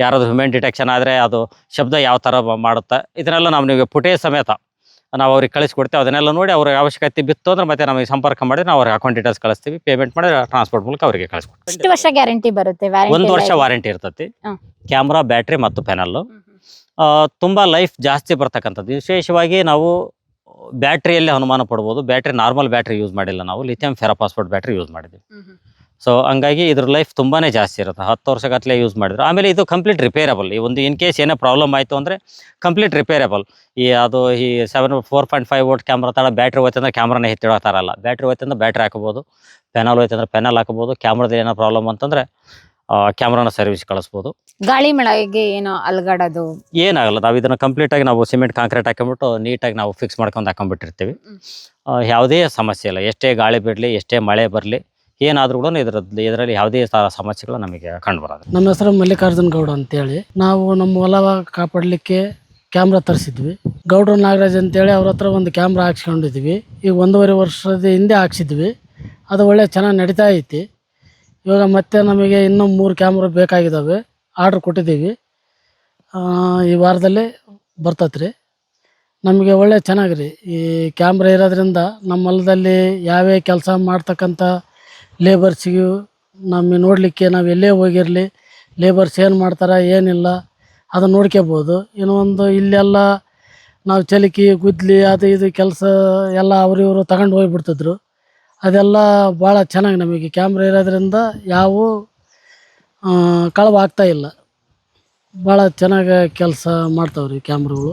ಯಾರಾದ್ರು ಹ್ಯೂಮನ್ ಡಿಟೆಕ್ಷನ್ ಆದರೆ ಅದು ಶಬ್ದ ಯಾವ ಥರ ಮಾಡುತ್ತೆ, ಇದನ್ನೆಲ್ಲ ನಾವು ನಿಮಗೆ ಫುಟೇಜ್ ಸಮೇತ ನಾವು ಅವ್ರಿಗೆ ಕಳಿಸ್ಕೊಡ್ತೀವಿ. ಅದನ್ನೆಲ್ಲ ನೋಡಿ ಅವ್ರಿಗೆ ಅವಶ್ಯಕತೆ ಬಿತ್ತು ಅಂದ್ರೆ ಮತ್ತೆ ನಮಗೆ ಸಂಪರ್ಕ ಮಾಡಿ ನಾವು ಅವ್ರಿಗೆ ಅಕೌಂಟ್ ಡೀಟೇಲ್ಸ್ ಕಳಿಸ್ತೀವಿ, ಪೇಮೆಂಟ್ ಮಾಡಿ ಟ್ರಾನ್ಸ್ಪೋರ್ಟ್ ಮೂಲಕ ಅವರಿಗೆ ಕಳಿಸ್ಕೊಡ್ತೀವಿ. ಎಷ್ಟು ವರ್ಷ ಗ್ಯಾರಂಟಿ ಬರುತ್ತೆ? 1 ವರ್ಷ ವಾರಂಟಿ ಇರ್ತೈತಿ. ಕ್ಯಾಮ್ರಾ, ಬ್ಯಾಟ್ರಿ ಮತ್ತು ಪ್ಯಾನಲ್ಲು ತುಂಬ ಲೈಫ್ ಜಾಸ್ತಿ ಬರ್ತಕ್ಕಂಥದ್ದು. ವಿಶೇಷವಾಗಿ ನಾವು ಬ್ಯಾಟ್ರಿಯಲ್ಲಿ ಅನುಮಾನ ಪಡ್ಬೋದು. ಬ್ಯಾಟ್ರಿ ನಾರ್ಮಲ್ ಬ್ಯಾಟ್ರಿ ಯೂಸ್ ಮಾಡಿಲ್ಲ, ನಾವು ಲಿಥಿಯಂ ಫೆರೋಫಾಸ್ಫೇಟ್ ಬ್ಯಾಟ್ರಿ ಯೂಸ್ ಮಾಡಿದ್ದೀವಿ. ಸೊ ಹಂಗಾಗಿ ಇದ್ರ ಲೈಫ್ ತುಂಬಾ ಜಾಸ್ತಿ ಇರುತ್ತೆ, 10 ವರ್ಷಗಟ್ಟಲೆ ಯೂಸ್ ಮಾಡಿದ್ರು. ಆಮೇಲೆ ಇದು ಕಂಪ್ಲೀಟ್ ರಿಪೇರಬಲ್. ಈ ಒಂದು ಇನ್ ಕೇಸ್ ಏನೇ ಪ್ರಾಬ್ಲಮ್ ಆಯಿತು ಅಂದರೆ ಕಂಪ್ಲೀಟ್ ರಿಪೇರಬಲ್. ಅದು ಈ 4.5 ವೋಲ್ಟ್ ಕ್ಯಾಮ್ರಾ ತಡ ಬ್ಯಾಟ್ರಿ ಹೋಯ್ತು ಅಂದರೆ ಕ್ಯಾಮ್ರಾನೇ ಎತ್ತಿಡೋ ಥರ ಅಲ್ಲ. ಬ್ಯಾಟ್ರಿ ಹೋಯ್ತು ಅಂದರೆ ಬ್ಯಾಟ್ರಿ ಹಾಕೋಬೋದು, ಪ್ಯಾನಲ್ ಹೋಯ್ತು ಅಂದರೆ ಪ್ಯಾನಲ್ ಹಾಕೋಬೋದು. ಕ್ಯಾಮ್ರಾದಲ್ಲಿ ಏನೋ ಪ್ರಾಬ್ಲಮ್ ಅಂತಂದರೆ ಕ್ಯಾಮ್ರಾನ ಸರ್ವಿಸ್ ಕಳಿಸ್ಬೋದು. ಗಾಳಿ ಮಳೆಗೆ ಏನೋ ಅಲ್ಗಾಡೋದು ಏನಾಗಲ್ಲ. ನಾವು ಇದನ್ನು ಕಂಪ್ಲೀಟಾಗಿ ನಾವು ಸಿಮೆಂಟ್ ಕಾಂಕ್ರೀಟ್ ಹಾಕೊಂಡ್ಬಿಟ್ಟು ನೀಟಾಗಿ ನಾವು ಫಿಕ್ಸ್ ಮಾಡ್ಕೊಂಡು ಹಾಕೊಂಡ್ಬಿಟ್ಟಿರ್ತೀವಿ. ಯಾವುದೇ ಸಮಸ್ಯೆ ಇಲ್ಲ. ಎಷ್ಟೇ ಗಾಳಿ ಬಿಡಲಿ, ಎಷ್ಟೇ ಮಳೆ ಬರಲಿ, ಏನಾದರೂ ಕೂಡ ಇದರಲ್ಲಿ ಯಾವುದೇ ಸಮಸ್ಯೆಗಳು ನಮಗೆ ಕಂಡು ಬರೋದು. ನಮ್ಮ ಹೆಸರು ಮಲ್ಲಿಕಾರ್ಜುನ್ ಗೌಡ ಅಂತೇಳಿ. ನಾವು ನಮ್ಮ ಹೊಲ ಕಾಪಾಡಲಿಕ್ಕೆ ಕ್ಯಾಮ್ರಾ ತರಿಸಿದ್ವಿ. ಗೌಡ್ರ ನಾಗರಾಜ್ ಅಂತೇಳಿ ಅವ್ರ ಹತ್ರ ಒಂದು ಕ್ಯಾಮ್ರಾ ಹಾಕ್ಸ್ಕೊಂಡಿದ್ವಿ. ಈಗ 1.5 ವರ್ಷದ ಹಿಂದೆ ಹಾಕ್ಸಿದ್ವಿ. ಅದು ಒಳ್ಳೆ ಚೆನ್ನಾಗಿ ನಡೀತಾ ಐತಿ. ಇವಾಗ ಮತ್ತೆ ನಮಗೆ ಇನ್ನೂ 3 ಕ್ಯಾಮ್ರಾ ಬೇಕಾಗಿದ್ದಾವೆ, ಆರ್ಡ್ರ್ ಕೊಟ್ಟಿದ್ದೀವಿ. ಈ ವಾರದಲ್ಲಿ ಬರ್ತೈತೆ ರೀ. ನಮಗೆ ಒಳ್ಳೆ ಚೆನ್ನಾಗಿ ಈ ಕ್ಯಾಮ್ರಾ ಇರೋದ್ರಿಂದ ನಮ್ಮ ಹೊಲದಲ್ಲಿ ಯಾವೇ ಕೆಲಸ ಮಾಡ್ತಕ್ಕಂಥ ಲೇಬರ್ಸಿಗೂ ನಮಗೆ ನೋಡಲಿಕ್ಕೆ, ನಾವು ಎಲ್ಲೇ ಹೋಗಿರಲಿ ಲೇಬರ್ಸ್ ಏನು ಮಾಡ್ತಾರೆ ಏನಿಲ್ಲ ಅದು ನೋಡ್ಕೋಬೋದು. ಇನ್ನೊಂದು ಇಲ್ಲೆಲ್ಲ ನಾವು ಚಲಿಕಿ ಗುದ್ಲಿ ಅದು ಇದು ಕೆಲಸ ಎಲ್ಲ ಇವರು ತಗೊಂಡು ಹೋಗಿಬಿಡ್ತಿದ್ರು. ಅದೆಲ್ಲ ಭಾಳ ಚೆನ್ನಾಗಿ ನಮಗೆ ಕ್ಯಾಮ್ರಾ ಇರೋದ್ರಿಂದ ಯಾವ ಕಳವು ಆಗ್ತಾಯಿಲ್ಲ. ಭಾಳ ಚೆನ್ನಾಗಿ ಕೆಲಸ ಮಾಡ್ತಾವ್ರಿ ಕ್ಯಾಮ್ರಾಗಳು.